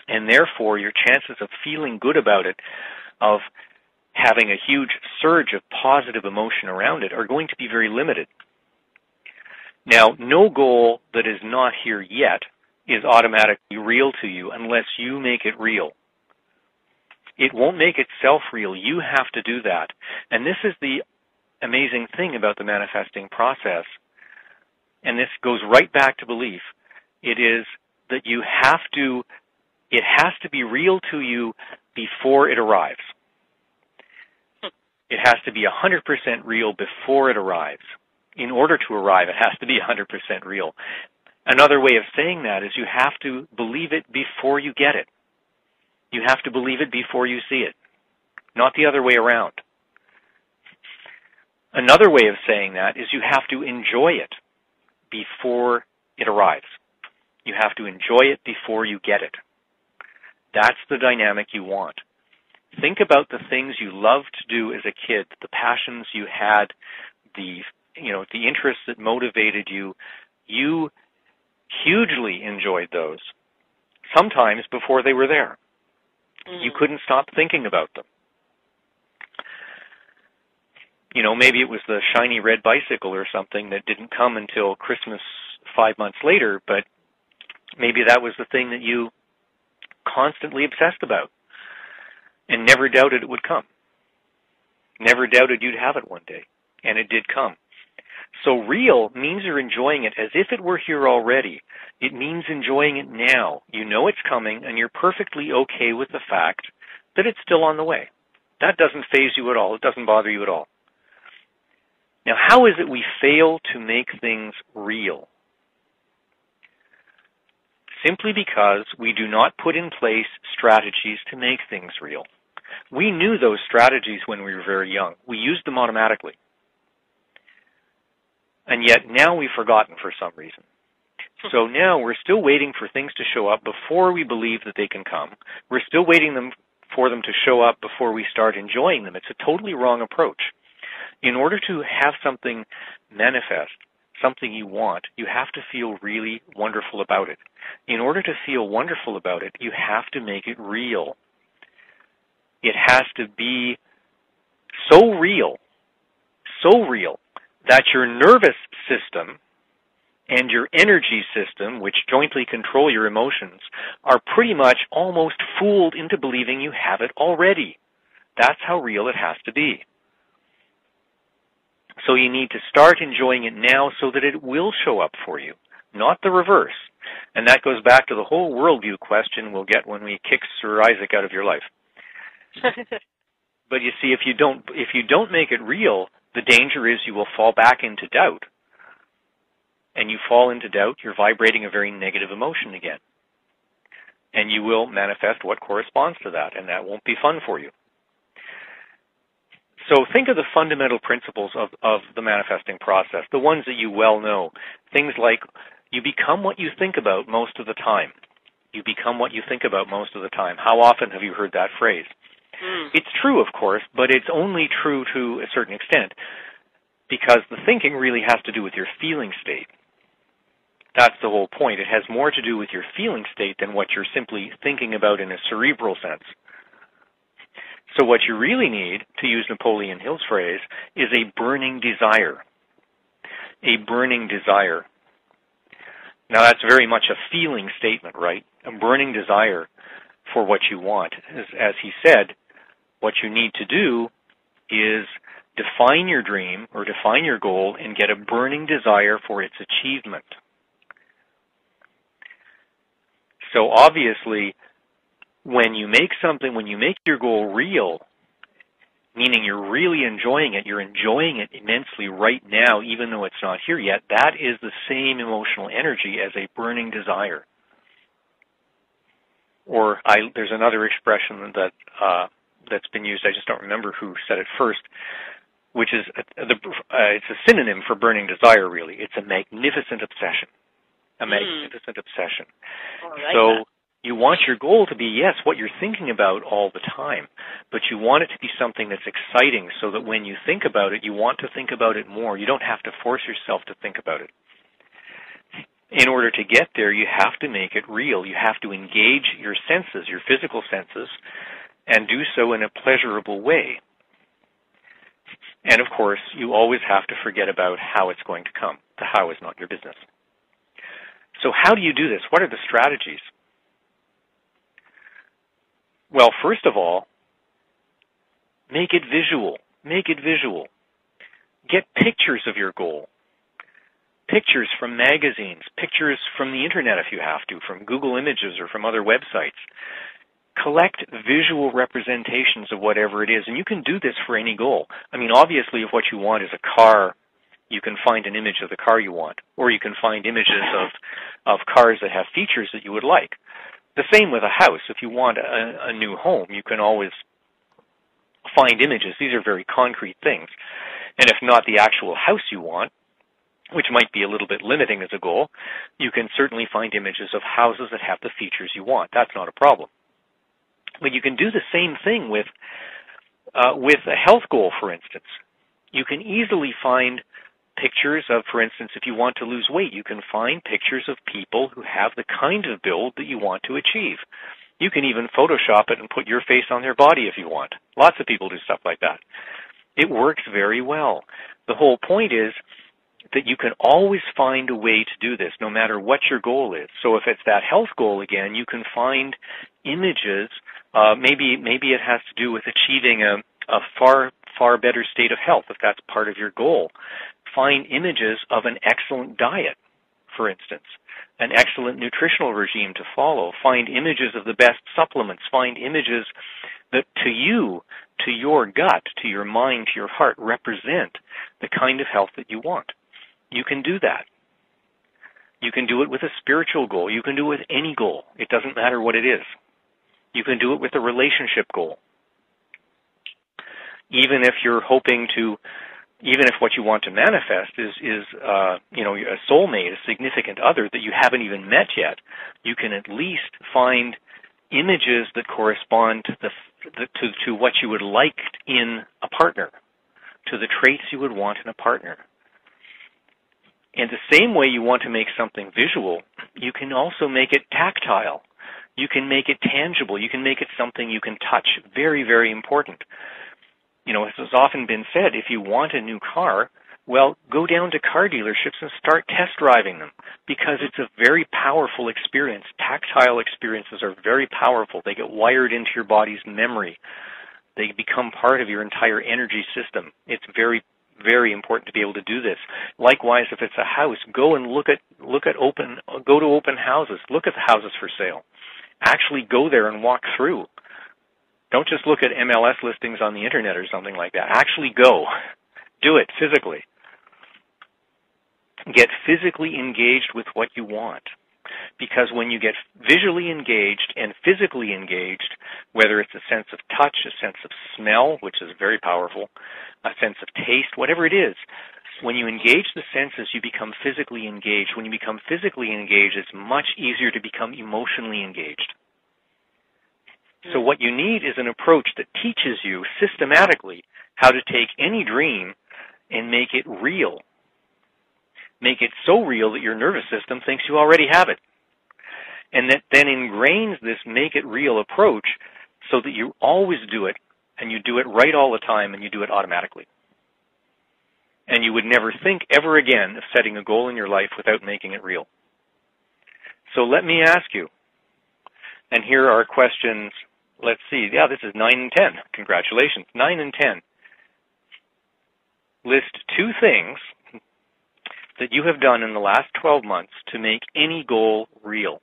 And therefore, your chances of feeling good about it, of having a huge surge of positive emotion around it, are going to be very limited. Now, no goal that is not here yet is automatically real to you unless you make it real. It won't make itself real. You have to do that. And this is the amazing thing about the manifesting process. And this goes right back to belief. It is that it has to be real to you before it arrives. It has to be 100% real before it arrives. In order to arrive, it has to be 100% real. Another way of saying that is you have to believe it before you get it. You have to believe it before you see it, not the other way around. Another way of saying that is you have to enjoy it before it arrives. You have to enjoy it before you get it. That's the dynamic you want. Think about the things you loved to do as a kid, the passions you had, the interests that motivated you. You hugely enjoyed those, sometimes before they were there. You couldn't stop thinking about them. Maybe it was the shiny red bicycle or something that didn't come until Christmas 5 months later, but maybe that was the thing that you constantly obsessed about and never doubted it would come. Never doubted you'd have it one day, and it did come. So real means you're enjoying it as if it were here already. It means enjoying it now. You know it's coming, and you're perfectly okay with the fact that it's still on the way. That doesn't faze you at all. It doesn't bother you at all. Now, how is it we fail to make things real? Simply because we do not put in place strategies to make things real. We knew those strategies when we were very young. We used them automatically. And yet now we've forgotten for some reason. So now we're still waiting for things to show up before we believe that they can come. We're still waiting for them to show up before we start enjoying them. It's a totally wrong approach. In order to have something manifest, something you want, you have to feel really wonderful about it. In order to feel wonderful about it, you have to make it real. It has to be so real, that your nervous system and your energy system, which jointly control your emotions, are pretty much almost fooled into believing you have it already. That's how real it has to be. So you need to start enjoying it now so that it will show up for you, not the reverse. And that goes back to the whole worldview question we'll get when we kick Sir Isaac out of your life. But you see, if you don't make it real, the danger is you will fall back into doubt. And you fall into doubt, you're vibrating a very negative emotion again. And you will manifest what corresponds to that, and that won't be fun for you. So think of the fundamental principles of the manifesting process, the ones that you well know. Things like you become what you think about most of the time. You become what you think about most of the time. How often have you heard that phrase? It's true, of course, but it's only true to a certain extent because the thinking really has to do with your feeling state. That's the whole point. It has more to do with your feeling state than what you're simply thinking about in a cerebral sense. So what you really need, to use Napoleon Hill's phrase, is a burning desire. A burning desire. Now that's very much a feeling statement, right? A burning desire for what you want. As he said, what you need to do is define your dream or define your goal and get a burning desire for its achievement. So obviously, when you make your goal real, meaning you're really enjoying it, you're enjoying it immensely right now, even though it's not here yet, that is the same emotional energy as a burning desire. Or there's another expression that's been used, I just don't remember who said it first, which is it's a synonym for burning desire, really. It's a magnificent obsession. A magnificent obsession. So you want your goal to be, yes, what you're thinking about all the time, but you want it to be something that's exciting so that when you think about it, you want to think about it more. You don't have to force yourself to think about it. In order to get there, you have to make it real. You have to engage your senses, your physical senses, and do so in a pleasurable way. And of course, you always have to forget about how it's going to come. The how is not your business. So how do you do this? What are the strategies? Well, first of all, make it visual. Make it visual. Get pictures of your goal. Pictures from magazines, pictures from the internet if you have to, from Google Images or from other websites. Collect visual representations of whatever it is, and you can do this for any goal. I mean, obviously, if what you want is a car, you can find an image of the car you want, or you can find images of cars that have features that you would like. The same with a house. If you want a new home, you can always find images. These are very concrete things. And if not the actual house you want, which might be a little bit limiting as a goal, you can certainly find images of houses that have the features you want. That's not a problem. But you can do the same thing with a health goal, for instance. You can easily find pictures of, for instance, if you want to lose weight, you can find pictures of people who have the kind of build that you want to achieve. You can even Photoshop it and put your face on their body if you want. Lots of people do stuff like that. It works very well. The whole point is that you can always find a way to do this, no matter what your goal is. So if it's that health goal again, you can find images. Maybe it has to do with achieving a far better state of health, if that's part of your goal. Find images of an excellent diet, for instance, an excellent nutritional regime to follow. Find images of the best supplements. Find images that to you, to your gut, to your mind, to your heart, represent the kind of health that you want. You can do that. You can do it with a spiritual goal. You can do it with any goal. It doesn't matter what it is. You can do it with a relationship goal. Even if you're hoping to, even if what you want to manifest is a soulmate, a significant other that you haven't even met yet, you can at least find images that correspond to what you would like in a partner, to the traits you would want in a partner. And the same way you want to make something visual, you can also make it tactile. You can make it tangible. You can make it something you can touch. Very, very important. You know, as has often been said, if you want a new car, well, go down to car dealerships and start test driving them, because it's a very powerful experience. Tactile experiences are very powerful. They get wired into your body's memory. They become part of your entire energy system. It's very, very important to be able to do this. Likewise, if it's a house, go and go to open houses. Look at the houses for sale. Actually go there and walk through. Don't just look at MLS listings on the internet or something like that. Actually go. Do it physically. Get physically engaged with what you want. Because when you get visually engaged and physically engaged, whether it's a sense of touch, a sense of smell, which is very powerful, a sense of taste, whatever it is, when you engage the senses, you become physically engaged. When you become physically engaged, it's much easier to become emotionally engaged. So what you need is an approach that teaches you systematically how to take any dream and make it real. Make it so real that your nervous system thinks you already have it. And that then ingrains this make it real approach so that you always do it, and you do it right all the time, and you do it automatically. And you would never think ever again of setting a goal in your life without making it real. So let me ask you, And here are questions, let's see, yeah, this is 9 and 10. Congratulations, 9 and 10. List 2 things that you have done in the last 12 months to make any goal real.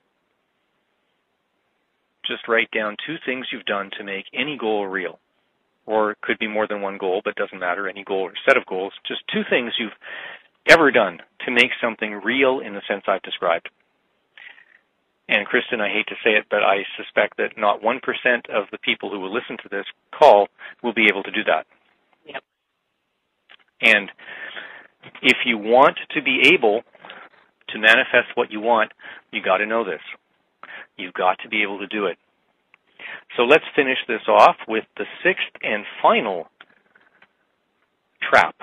Just write down 2 things you've done to make any goal real. Or it could be more than one goal, but doesn't matter, any goal or set of goals. Just 2 things you've ever done to make something real in the sense I've described. And Kristen, I hate to say it, but I suspect that not 1% of the people who will listen to this call will be able to do that. Yep. And if you want to be able to manifest what you want, you got to know this. You've got to be able to do it. So let's finish this off with the 6th and final trap.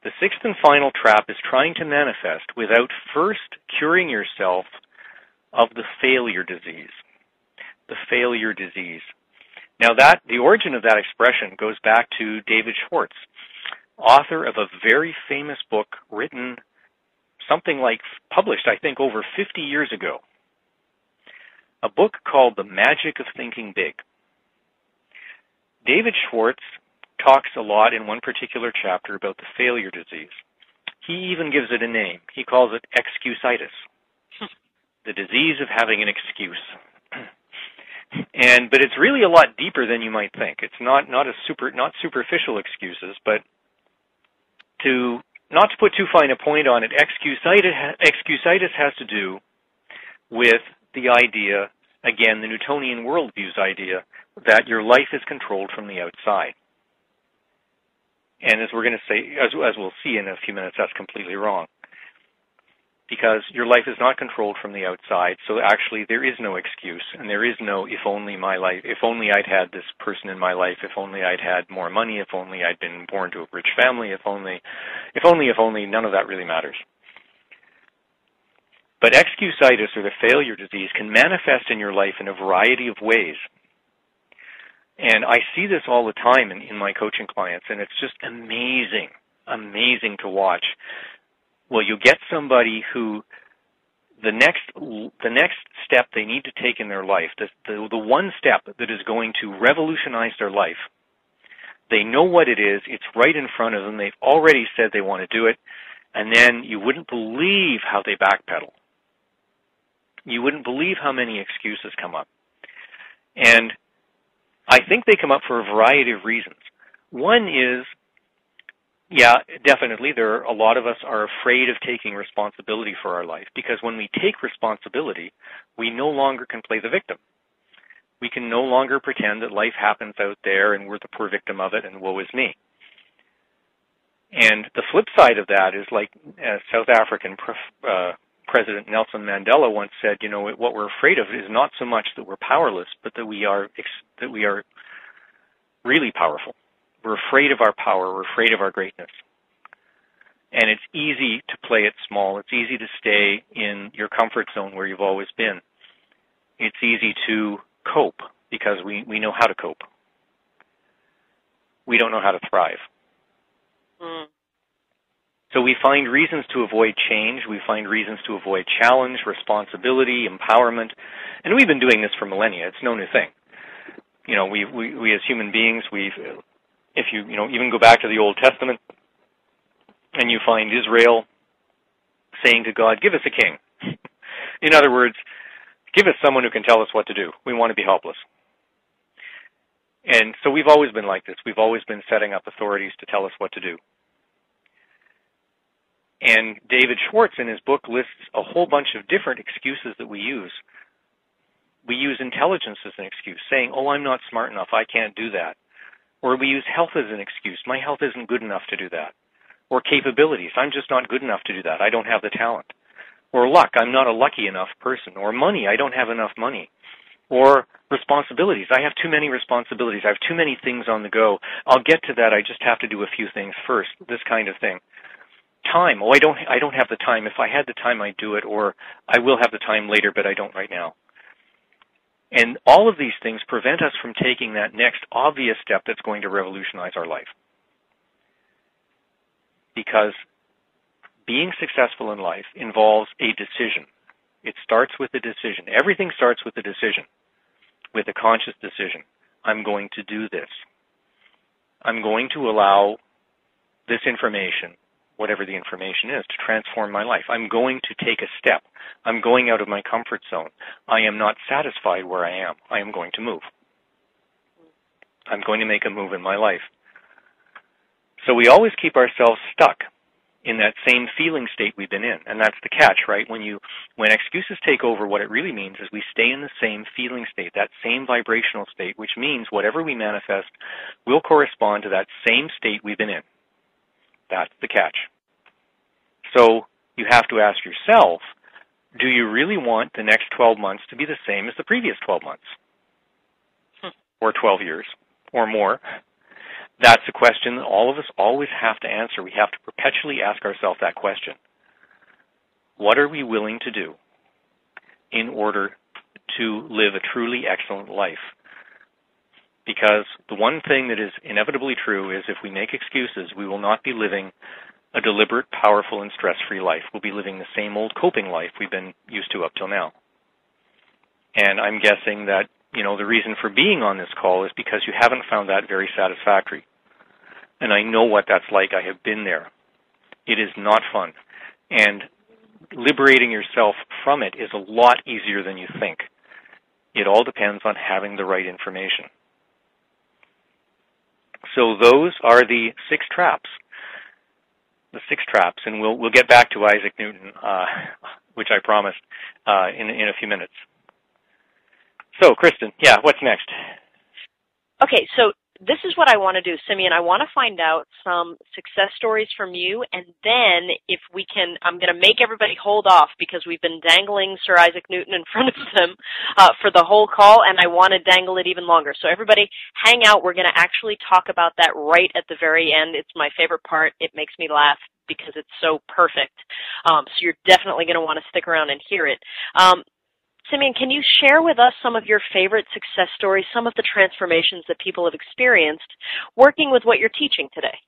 The 6th and final trap is trying to manifest without first curing yourself of the failure disease. The failure disease. Now the origin of that expression goes back to David Schwartz, author of a very famous book written published, I think, over 50 years ago. A book called The Magic of Thinking Big. David Schwartz talks a lot in one particular chapter about the failure disease. He even gives it a name. He calls it excusitis. The disease of having an excuse. But it's really a lot deeper than you might think. It's not superficial excuses, but not to put too fine a point on it, excusitis has to do with the idea, again, the Newtonian worldview's idea, that your life is controlled from the outside. And as we're going to say, as we'll see in a few minutes, that's completely wrong. Because your life is not controlled from the outside, so actually there is no excuse, and there is no if only I'd had this person in my life, if only I'd had more money, if only I'd been born to a rich family, if only, none of that really matters. But excusitis, or the failure disease, can manifest in your life in a variety of ways. And I see this all the time in my coaching clients, and it's just amazing to watch. Well, you get somebody who the next step they need to take in their life, the one step that is going to revolutionize their life, they know what it is, it's right in front of them, they've already said they want to do it, and then you wouldn't believe how they backpedal. You wouldn't believe how many excuses come up. And I think they come up for a variety of reasons. One is, yeah, definitely, a lot of us are afraid of taking responsibility for our life, because when we take responsibility, we no longer can play the victim. We can no longer pretend that life happens out there and we're the poor victim of it and woe is me. And the flip side of that is, like South African President Nelson Mandela once said, what we're afraid of is not so much that we're powerless, but that we are really powerful. We're afraid of our power. We're afraid of our greatness. And it's easy to play it small. It's easy to stay in your comfort zone where you've always been. It's easy to cope because we know how to cope. We don't know how to thrive. Mm. So we find reasons to avoid change. We find reasons to avoid challenge, responsibility, empowerment. And we've been doing this for millennia. It's no new thing. We as human beings, if you even go back to the Old Testament, and you find Israel saying to God, give us a king. In other words, give us someone who can tell us what to do. We want to be helpless. And so we've always been like this. We've always been setting up authorities to tell us what to do. And David Schwartz in his book lists a whole bunch of different excuses that we use. We use intelligence as an excuse, saying, I'm not smart enough, I can't do that. Or we use health as an excuse. My health isn't good enough to do that. Or capabilities. I'm just not good enough to do that. I don't have the talent. Or luck. I'm not a lucky enough person. Or money. I don't have enough money. Or responsibilities. I have too many responsibilities. I have too many things on the go. I'll get to that. I just have to do a few things first. This kind of thing. Time. I don't have the time. If I had the time, I'd do it. Or I will have the time later, but I don't right now. And all of these things prevent us from taking that next obvious step that's going to revolutionize our life. Because being successful in life involves a decision. It starts with a decision. Everything starts with a decision, with a conscious decision. I'm going to do this. I'm going to allow this information, whatever the information is, to transform my life. I'm going to take a step. I'm going out of my comfort zone. I am not satisfied where I am. I am going to move. I'm going to make a move in my life. So we always keep ourselves stuck in that same feeling state we've been in. And that's the catch, right? When excuses take over, what it really means is we stay in the same feeling state, that same vibrational state, which means whatever we manifest will correspond to that same state we've been in. That's the catch. So you have to ask yourself, do you really want the next 12 months to be the same as the previous 12 months? Or 12 years? Or more? That's a question that all of us always have to answer. We have to perpetually ask ourselves that question. What are we willing to do in order to live a truly excellent life? Because the one thing that is inevitably true is if we make excuses, we will not be living a deliberate, powerful, and stress-free life. We'll be living the same old coping life we've been used to up till now. And I'm guessing that, the reason for being on this call is because you haven't found that very satisfactory. And I know what that's like. I have been there. It is not fun. And liberating yourself from it is a lot easier than you think. It all depends on having the right information. So those are the 6 traps. The 6 traps, and we'll get back to Isaac Newton, which I promised, in a few minutes. So, Kristen, what's next? Okay, so this is what I want to do, Simeon. I want to find out some success stories from you, and then if we can, I'm going to make everybody hold off because we've been dangling Sir Isaac Newton in front of them for the whole call, and I want to dangle it even longer. So everybody hang out. We're going to actually talk about that right at the very end. It's my favorite part. It makes me laugh because it's so perfect. So you're definitely going to want to stick around and hear it. Simeon, can you share with us some of your favorite success stories, some of the transformations that people have experienced working with what you're teaching today?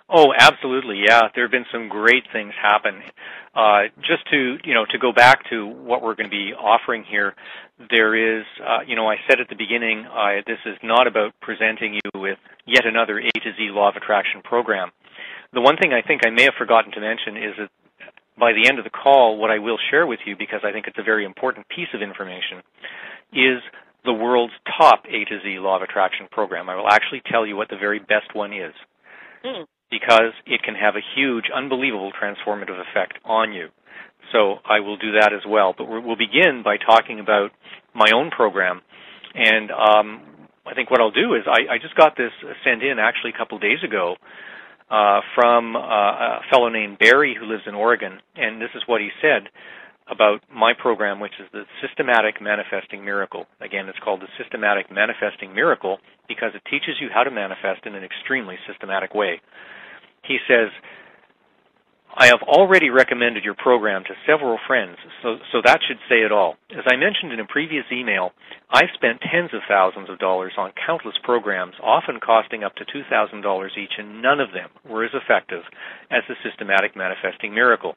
Oh, absolutely, yeah. There have been some great things happen. Just to go back to what we're going to be offering here, there is, I said at the beginning, this is not about presenting you with yet another A to Z Law of Attraction program. The one thing I think I may have forgotten to mention is that by the end of the call, what I will share with you, because I think it's a very important piece of information, is the world's top A to Z Law of Attraction program. I will actually tell you what the very best one is, because it can have a huge, unbelievable transformative effect on you. So I will do that as well. But we'll begin by talking about my own program. And I think what I'll do is I just got this sent in actually a couple of days ago from a fellow named Barry who lives in Oregon, and this is what he said about my program, which is the Systematic Manifesting Miracle. Again, it's called the Systematic Manifesting Miracle because it teaches you how to manifest in an extremely systematic way. He says, I have already recommended your program to several friends, so that should say it all. As I mentioned in a previous email, I've spent tens of thousands of dollars on countless programs, often costing up to $2,000 each, and none of them were as effective as the Systematic Manifesting Miracle.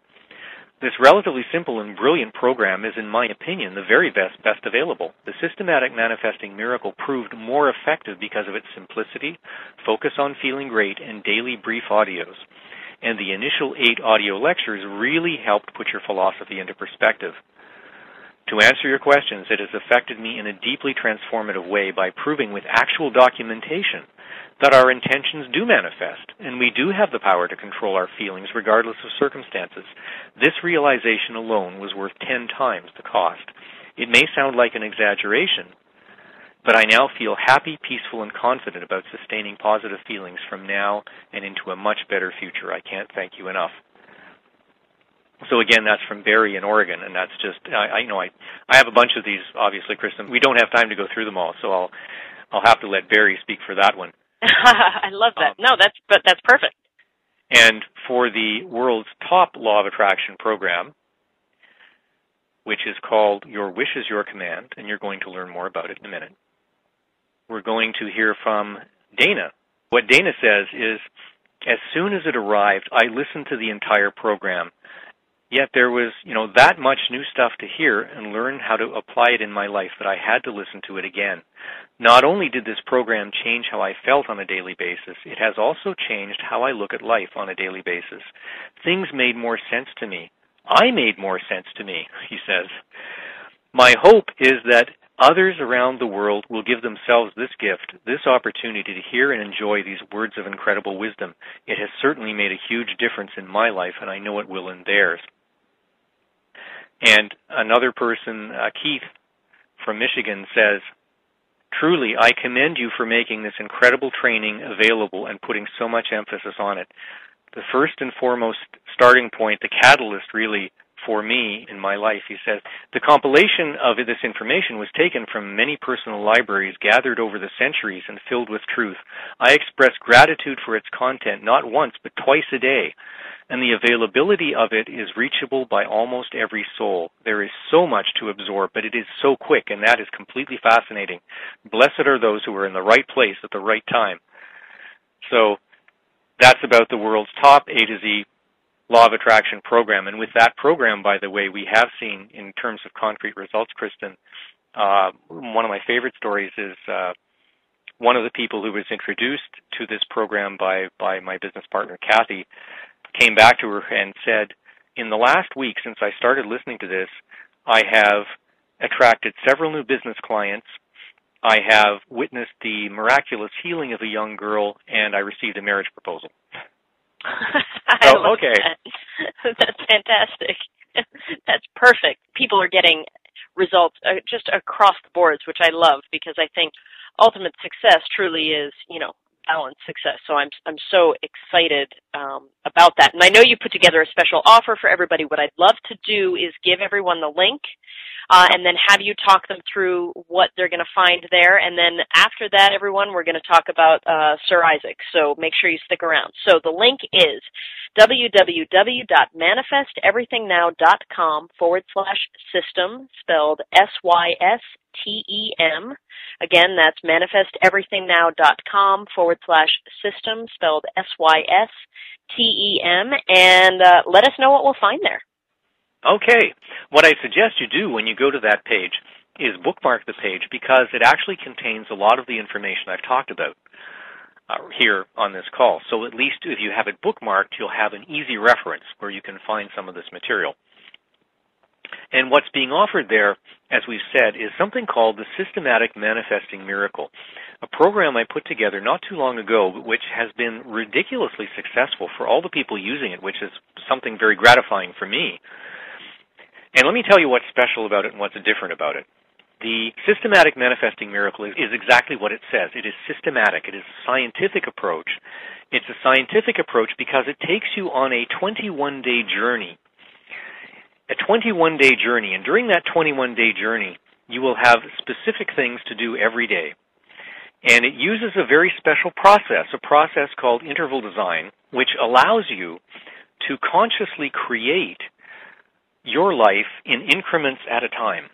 This relatively simple and brilliant program is, in my opinion, the very best available. The Systematic Manifesting Miracle proved more effective because of its simplicity, focus on feeling great, and daily brief audios. And the initial 8 audio lectures really helped put your philosophy into perspective. To answer your questions, it has affected me in a deeply transformative way by proving with actual documentation that our intentions do manifest, and we do have the power to control our feelings regardless of circumstances. This realization alone was worth 10 times the cost. It may sound like an exaggeration, but I now feel happy, peaceful, and confident about sustaining positive feelings from now and into a much better future. I can't thank you enough. So again, that's from Barry in Oregon, and that's just, I have a bunch of these, obviously, Kristen. We don't have time to go through them all, so I'll have to let Barry speak for that one. I love that. No, that's perfect. And for the world's top Law of Attraction program, which is called Your Wish is Your Command, and you're going to learn more about it in a minute. We're going to hear from Dana. What Dana says is, as soon as it arrived, I listened to the entire program, Yet there was, that much new stuff to hear and learn how to apply it in my life that I had to listen to it again. Not only did this program change how I felt on a daily basis, it has also changed how I look at life on a daily basis. Things made more sense to me. I made more sense to me, he says. My hope is that others around the world will give themselves this gift, this opportunity to hear and enjoy these words of incredible wisdom. It has certainly made a huge difference in my life, and I know it will in theirs. And another person, Keith from Michigan, says, truly, I commend you for making this incredible training available and putting so much emphasis on it. The first and foremost starting point, the catalyst really for me in my life, he says, the compilation of this information was taken from many personal libraries gathered over the centuries and filled with truth. I express gratitude for its content not once but twice a day, and the availability of it is reachable by almost every soul. There is so much to absorb, but it is so quick, and that is completely fascinating. Blessed are those who are in the right place at the right time. So that's about the world's top A to Z Law of Attraction program. And with that program, by the way, we have seen, in terms of concrete results, Kristen, one of my favorite stories is one of the people who was introduced to this program by my business partner, Kathy, came back to her and said, in the last week since I started listening to this, I have attracted several new business clients. I have witnessed the miraculous healing of a young girl, and I received a marriage proposal. Okay. That's fantastic. That's perfect. People are getting results just across the boards, which I love, because I think ultimate success truly is, balanced success. So I'm so excited about that. And I know you put together a special offer for everybody. What I'd love to do is give everyone the link and then have you talk them through what they're going to find there. And then after that, everyone, we're going to talk about Sir Isaac. So make sure you stick around. So the link is www.manifesteverythingnow.com/system, spelled SYSTEM. Again, that's manifesteverythingnow.com/system, spelled SYSTEM. And let us know what we'll find there. Okay. What I suggest you do when you go to that page is bookmark the page, because it actually contains a lot of the information I've talked about here on this call. So at least if you have it bookmarked, you'll have an easy reference where you can find some of this material. And what's being offered there, as we've said, is something called the Systematic Manifesting Miracle, a program I put together not too long ago, which has been ridiculously successful for all the people using it, which is something very gratifying for me. And let me tell you what's special about it and what's different about it. The Systematic Manifesting Miracle is exactly what it says. It is systematic. It is a scientific approach. It's a scientific approach because it takes you on a 21-day journey. A 21-day journey. And during that 21-day journey, you will have specific things to do every day. And it uses a very special process, a process called interval design, which allows you to consciously create your life in increments at a time.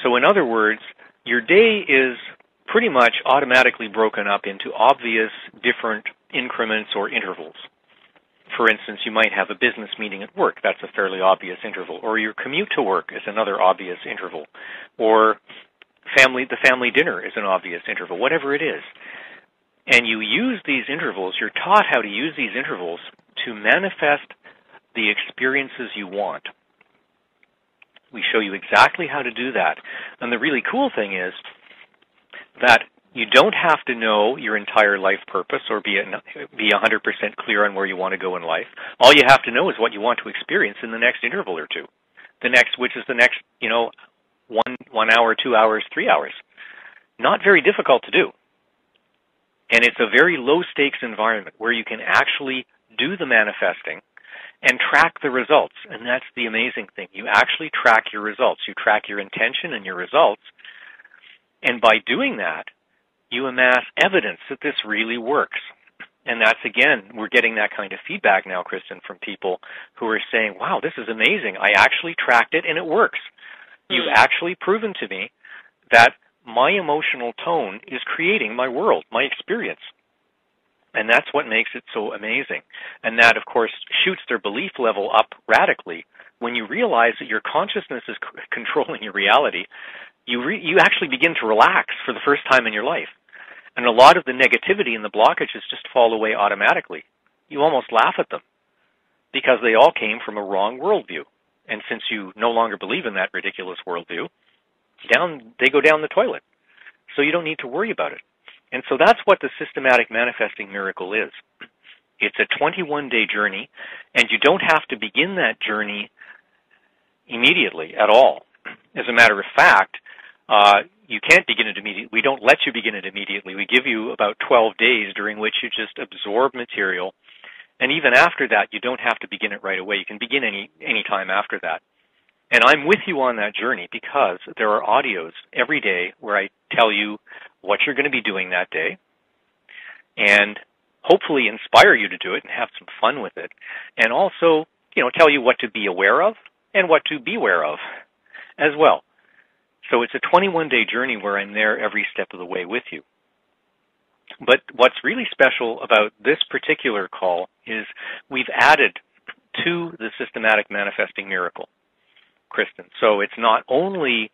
So in other words, your day is pretty much automatically broken up into obvious different increments or intervals. For instance, you might have a business meeting at work. That's a fairly obvious interval. Or your commute to work is another obvious interval. Or the family dinner is an obvious interval, whatever it is. And you use these intervals, you're taught how to use these intervals to manifest the experiences you want. We show you exactly how to do that. And the really cool thing is that you don't have to know your entire life purpose or be 100% clear on where you want to go in life. All you have to know is what you want to experience in the next interval or two. Which is the next, 1 hour, 2 hours, 3 hours. Not very difficult to do. And it's a very low-stakes environment where you can actually do the manifesting and track the results. And that's the amazing thing. You actually track your results. You track your intention and your results. And by doing that, you amass evidence that this really works. And that's, again, we're getting that kind of feedback now, Kristen, from people who are saying, wow, this is amazing. I actually tracked it and it works. You've actually proven to me that my emotional tone is creating my world, my experience. And that's what makes it so amazing. And that, of course, shoots their belief level up radically when you realize that your consciousness is controlling your reality, you actually begin to relax for the first time in your life. And a lot of the negativity and the blockages just fall away automatically. You almost laugh at them because they all came from a wrong worldview. And since you no longer believe in that ridiculous worldview, they go down the toilet. So you don't need to worry about it. And so that's what the systematic manifesting miracle is. It's a 21-day journey, and you don't have to begin that journey immediately at all. As a matter of fact, you can't begin it immediately. We don't let you begin it immediately. We give you about 12 days during which you just absorb material. And even after that, you don't have to begin it right away. You can begin any time after that. And I'm with you on that journey because there are audios every day where I tell you what you're going to be doing that day and hopefully inspire you to do it and have some fun with it. And also, tell you what to be aware of and what to beware of as well. So it's a 21-day journey where I'm there every step of the way with you. But what's really special about this particular call is we've added to the systematic manifesting miracle, Kristen. So it's not only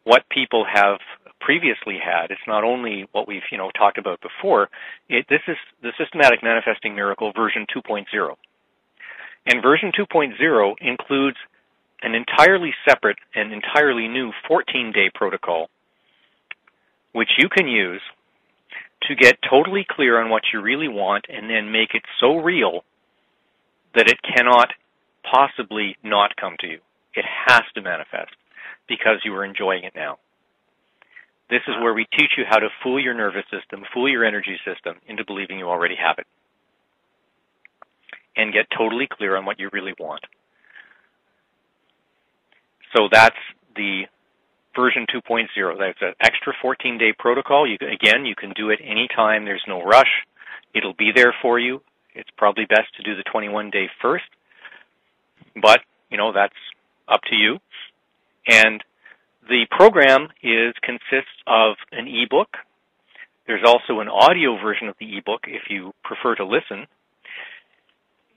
what people have previously had, it's not only what we've talked about before. This is the systematic manifesting miracle version 2.0. And version 2.0 includes an entirely separate and entirely new 14-day protocol, which you can use to get totally clear on what you really want and then make it so real that it cannot possibly not come to you. It has to manifest because you are enjoying it now. This is where we teach you how to fool your nervous system, fool your energy system into believing you already have it, and get totally clear on what you really want. So that's the version 2.0. That's an extra 14-day protocol. You can do it anytime. There's no rush. It'll be there for you. It's probably best to do the 21-day first, but, that's up to you. And the program consists of an ebook. There's also an audio version of the ebook if you prefer to listen.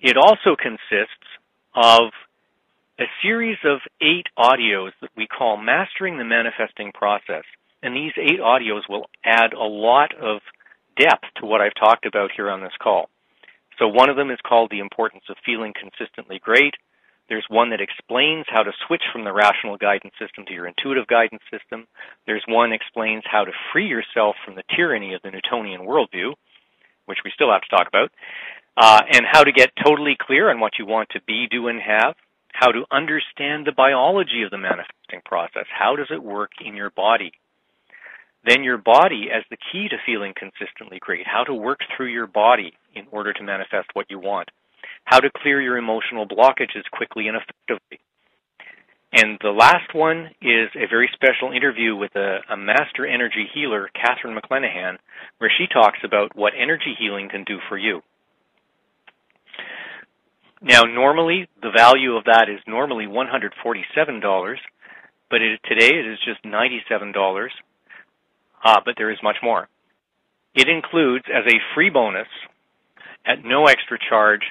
It also consists of a series of 8 audios that we call Mastering the Manifesting Process. And these 8 audios will add a lot of depth to what I've talked about here on this call. So one of them is called The Importance of Feeling Consistently Great. There's one that explains how to switch from the rational guidance system to your intuitive guidance system. There's one that explains how to free yourself from the tyranny of the Newtonian worldview, which we still have to talk about, and how to get totally clear on what you want to be, do, and have, how to understand the biology of the manifesting process. How does it work in your body? Then your body as the key to feeling consistently great, how to work through your body in order to manifest what you want, how to clear your emotional blockages quickly and effectively. And the last one is a very special interview with a master energy healer, Catherine McClenahan, where she talks about what energy healing can do for you. Now, normally, the value of that is normally $147, but today it is just $97, but there is much more. It includes, as a free bonus, at no extra charge,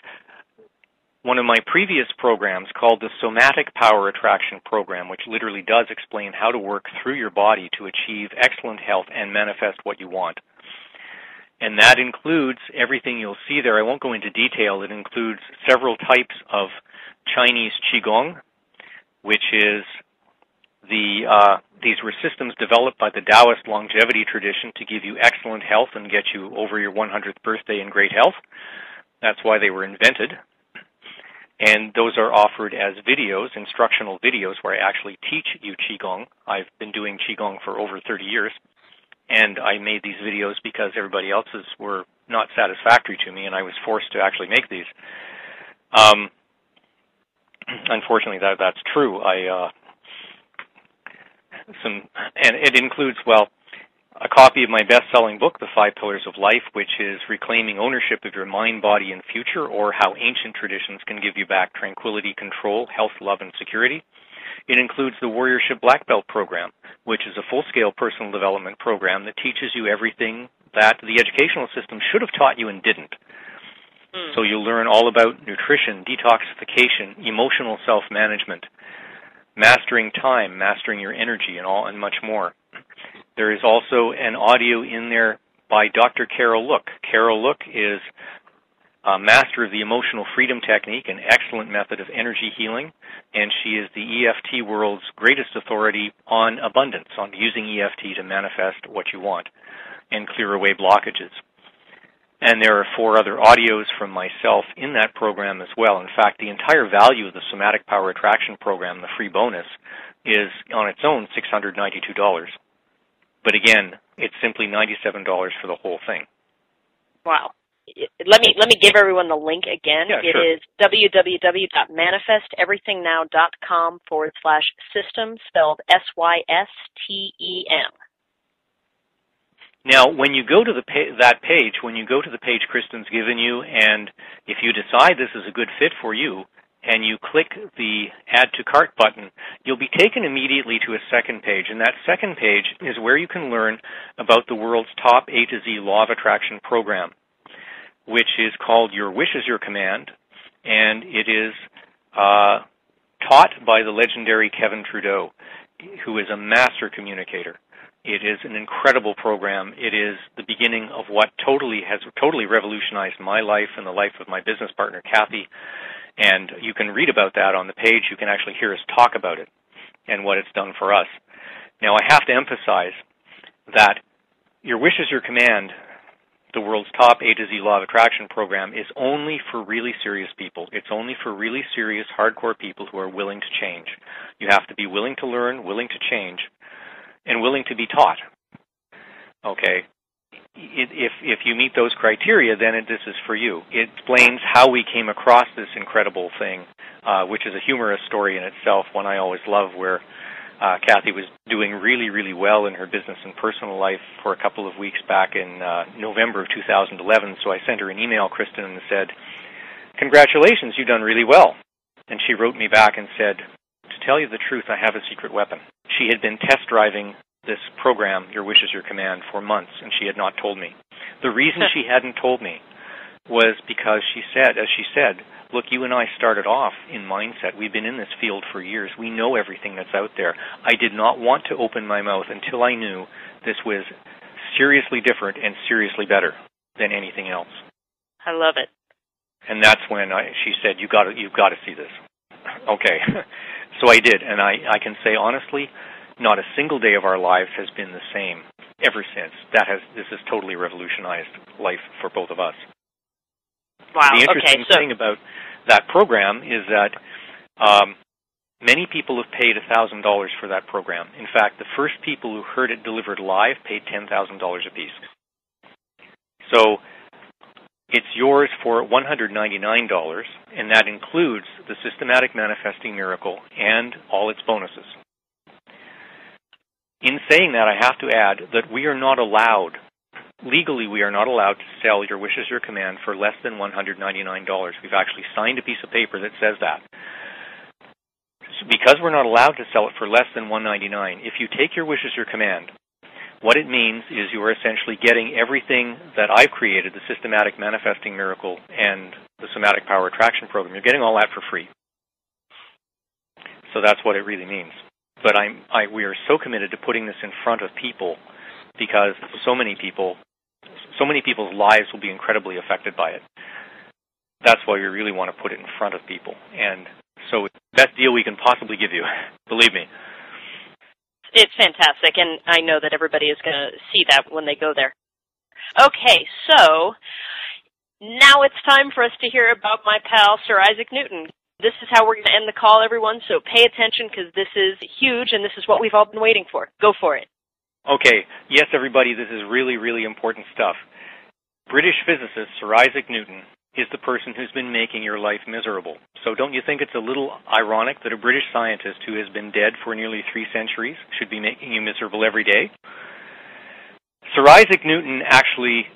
one of my previous programs called the Somatic Power Attraction Program, which literally does explain how to work through your body to achieve excellent health and manifest what you want. And that includes everything you'll see there. I won't go into detail. It includes several types of Chinese Qigong, which is these were systems developed by the Taoist longevity tradition to give you excellent health and get you over your 100th birthday in great health. That's why they were invented. And those are offered as videos, instructional videos, where I actually teach you Qigong. I've been doing Qigong for over 30 years. And I made these videos because everybody else's were not satisfactory to me, and I was forced to actually make these. Unfortunately, that's true. And it includes, a copy of my best-selling book, The 5 Pillars of Life, which is reclaiming ownership of your mind, body, and future, or how ancient traditions can give you back tranquility, control, health, love, and security. It includes the Warriorship Black Belt program, which is a full-scale personal development program that teaches you everything that the educational system should have taught you and didn't. So you'll learn all about nutrition, detoxification, emotional self-management, mastering time, mastering your energy, and much more. There is also an audio in there by Dr. Carol Look. Carol Look is a master of the emotional freedom technique, an excellent method of energy healing, and she is the EFT world's greatest authority on abundance, on using EFT to manifest what you want and clear away blockages. And there are 4 other audios from myself in that program as well. In fact, the entire value of the Somatic Power Attraction program, the free bonus, is on its own $692. But again, it's simply $97 for the whole thing. Wow. Let me give everyone the link again. Yeah, it sure. is www.manifesteverythingnow.com/system, spelled SYSTEM. Now, when you go to that page, when you go to the page Kristen's given you, and if you decide this is a good fit for you, and you click the Add to Cart button, you'll be taken immediately to a second page. And that second page is where you can learn about the world's top A to Z Law of Attraction program, which is called Your Wish is Your Command, and it is taught by the legendary Kevin Trudeau, who is a master communicator. It is an incredible program. It is the beginning of what has totally revolutionized my life and the life of my business partner, Kathy. And you can read about that on the page. You can actually hear us talk about it and what it's done for us. Now, I have to emphasize that Your Wish is Your Command, the world's top A to Z Law of Attraction program, is only for really serious people. It's only for really serious, hardcore people who are willing to change. You have to be willing to learn, willing to change, and willing to be taught. Okay? If you meet those criteria, then this is for you. It explains how we came across this incredible thing, which is a humorous story in itself, one I always love, where Kathy was doing really, really well in her business and personal life for a couple of weeks back in November of 2011. So I sent her an email, Kristen, and said, "Congratulations, you've done really well." And she wrote me back and said, "To tell you the truth, I have a secret weapon." She had been test driving this program, Your Wish is Your Command, for months, and she had not told me. The reason she hadn't told me was because as she said, look, you and I started off in mindset. We've been in this field for years. We know everything that's out there. I did not want to open my mouth until I knew this was seriously different and seriously better than anything else. I love it. And that's when she said, you've got to see this. Okay. So I did, and I can say honestly, not a single day of our lives has been the same ever since. This has totally revolutionized life for both of us. Wow. The interesting thing about that program is that many people have paid $1,000 for that program. In fact, the first people who heard it delivered live paid $10,000 apiece. So it's yours for $199, and that includes the Systematic Manifesting Miracle and all its bonuses. In saying that, I have to add that we are not allowed, legally we are not allowed to sell Your Wish is Your Command for less than $199. We've actually signed a piece of paper that says that. So because we're not allowed to sell it for less than $199, if you take Your Wish is Your Command, what it means is you are essentially getting everything that I've created, the Systematic Manifesting Miracle and the Somatic Power Attraction program. You're getting all that for free. So that's what it really means. But we are so committed to putting this in front of people because so many people's lives will be incredibly affected by it. That's why we really want to put it in front of people. And so it's the best deal we can possibly give you, believe me. It's fantastic, and I know that everybody is going to see that when they go there. Okay, so now it's time for us to hear about my pal, Sir Isaac Newton. This is how we're going to end the call, everyone, so pay attention because this is huge, and this is what we've all been waiting for. Go for it. Okay. Yes, everybody, this is really, really important stuff. British physicist Sir Isaac Newton is the person who's been making your life miserable. So don't you think it's a little ironic that a British scientist who has been dead for nearly 3 centuries should be making you miserable every day? Sir Isaac Newton actually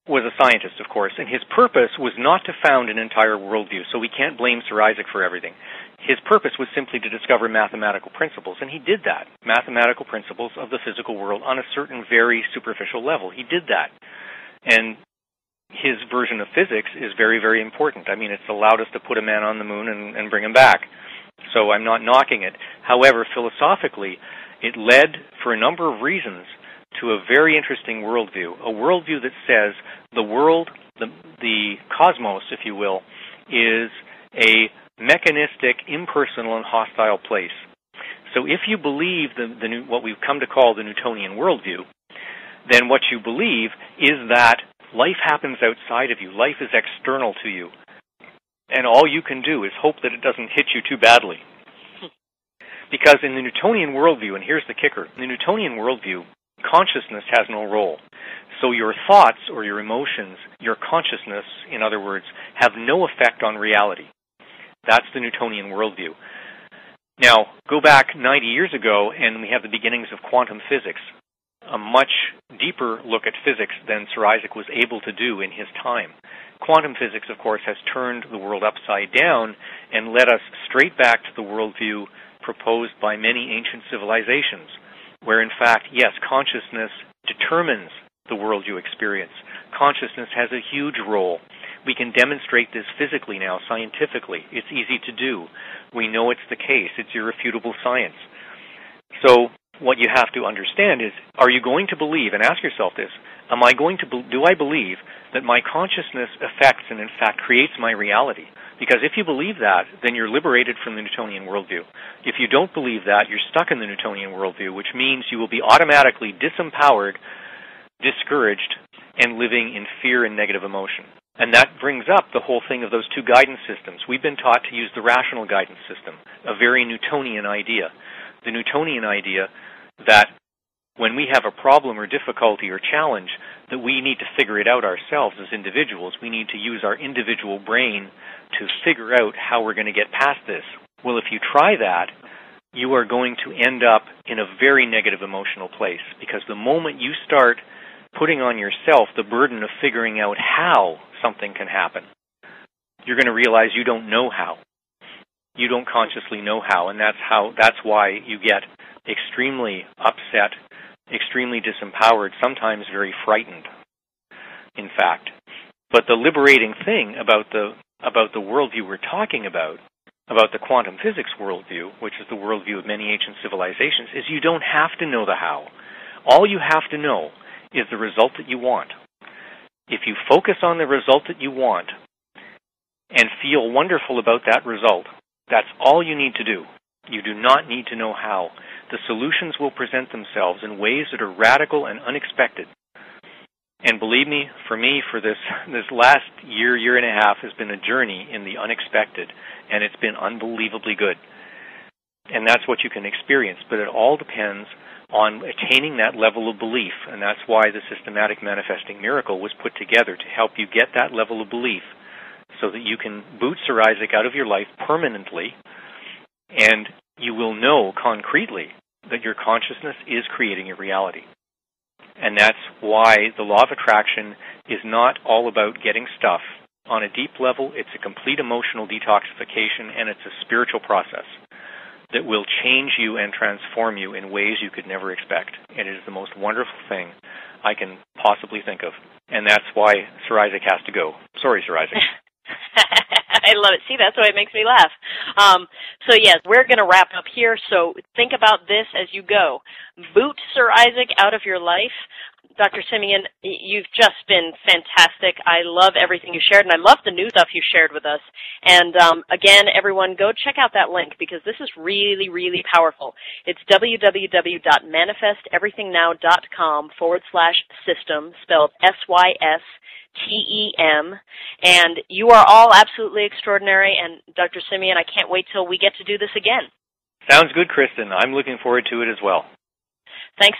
was a scientist, of course, and his purpose was not to found an entire worldview, so we can't blame Sir Isaac for everything. His purpose was simply to discover mathematical principles, and he did that, mathematical principles of the physical world on a certain very superficial level. He did that. And his version of physics is very, very important. I mean, it's allowed us to put a man on the moon and bring him back. So I'm not knocking it. However, philosophically, it led, for a number of reasons, to a very interesting worldview, a worldview that says the world, the cosmos, if you will, is a mechanistic, impersonal, and hostile place. So if you believe what we've come to call the Newtonian worldview, then what you believe is that life happens outside of you. Life is external to you. And all you can do is hope that it doesn't hit you too badly. Because in the Newtonian worldview, and here's the kicker, in the Newtonian worldview, consciousness has no role. So your thoughts or your emotions, your consciousness, in other words, have no effect on reality. That's the Newtonian worldview. Now, go back 90 years ago, and we have the beginnings of quantum physics, a much deeper look at physics than Sir Isaac was able to do in his time. Quantum physics, of course, has turned the world upside down and led us straight back to the worldview proposed by many ancient civilizations, where in fact, yes, consciousness determines the world you experience. Consciousness has a huge role. We can demonstrate this physically now, scientifically. It's easy to do. We know it's the case. It's irrefutable science. So what you have to understand is, are you going to believe, and ask yourself this, do I believe that my consciousness affects and in fact creates my reality? Because if you believe that, then you're liberated from the Newtonian worldview. If you don't believe that, you're stuck in the Newtonian worldview, which means you will be automatically disempowered, discouraged, and living in fear and negative emotion. And that brings up the whole thing of those two guidance systems. We've been taught to use the rational guidance system, a very Newtonian idea. The Newtonian idea that when we have a problem or difficulty or challenge, that we need to figure it out ourselves as individuals. We need to use our individual brain to figure out how we're going to get past this. Well, if you try that, you are going to end up in a very negative emotional place, because the moment you start putting on yourself the burden of figuring out how something can happen, you're going to realize you don't know how. You don't consciously know how, and that's why you get extremely upset, extremely disempowered, sometimes very frightened, in fact. But the liberating thing about the worldview we're talking about the quantum physics worldview, which is the worldview of many ancient civilizations, is you don't have to know the how. All you have to know is the result that you want. If you focus on the result that you want and feel wonderful about that result, that's all you need to do. You do not need to know how. The solutions will present themselves in ways that are radical and unexpected. And believe me, for this last year and a half has been a journey in the unexpected, and it's been unbelievably good. And that's what you can experience, but it all depends on attaining that level of belief, and that's why the Systematic Manifesting Miracle was put together, to help you get that level of belief so that you can boot Sir Isaac out of your life permanently, and you will know concretely that your consciousness is creating your reality. And that's why the law of attraction is not all about getting stuff. On a deep level, it's a complete emotional detoxification, and it's a spiritual process that will change you and transform you in ways you could never expect. And it is the most wonderful thing I can possibly think of. And that's why Sir Isaac has to go. Sorry, Sir Isaac. I love it. See, that's why it makes me laugh. So yes, we're going to wrap up here. So think about this as you go. Boot Sir Isaac out of your life. Dr. Simeon, you've just been fantastic. I love everything you shared, and I love the new stuff you shared with us. And again, everyone, go check out that link, because this is really, really powerful. It's www.manifesteverythingnow.com/system, spelled SYSTEM. And you are all absolutely extraordinary. And Dr. Simeon, I can't wait till we get to do this again. Sounds good, Kristen. I'm looking forward to it as well. Thanks so much.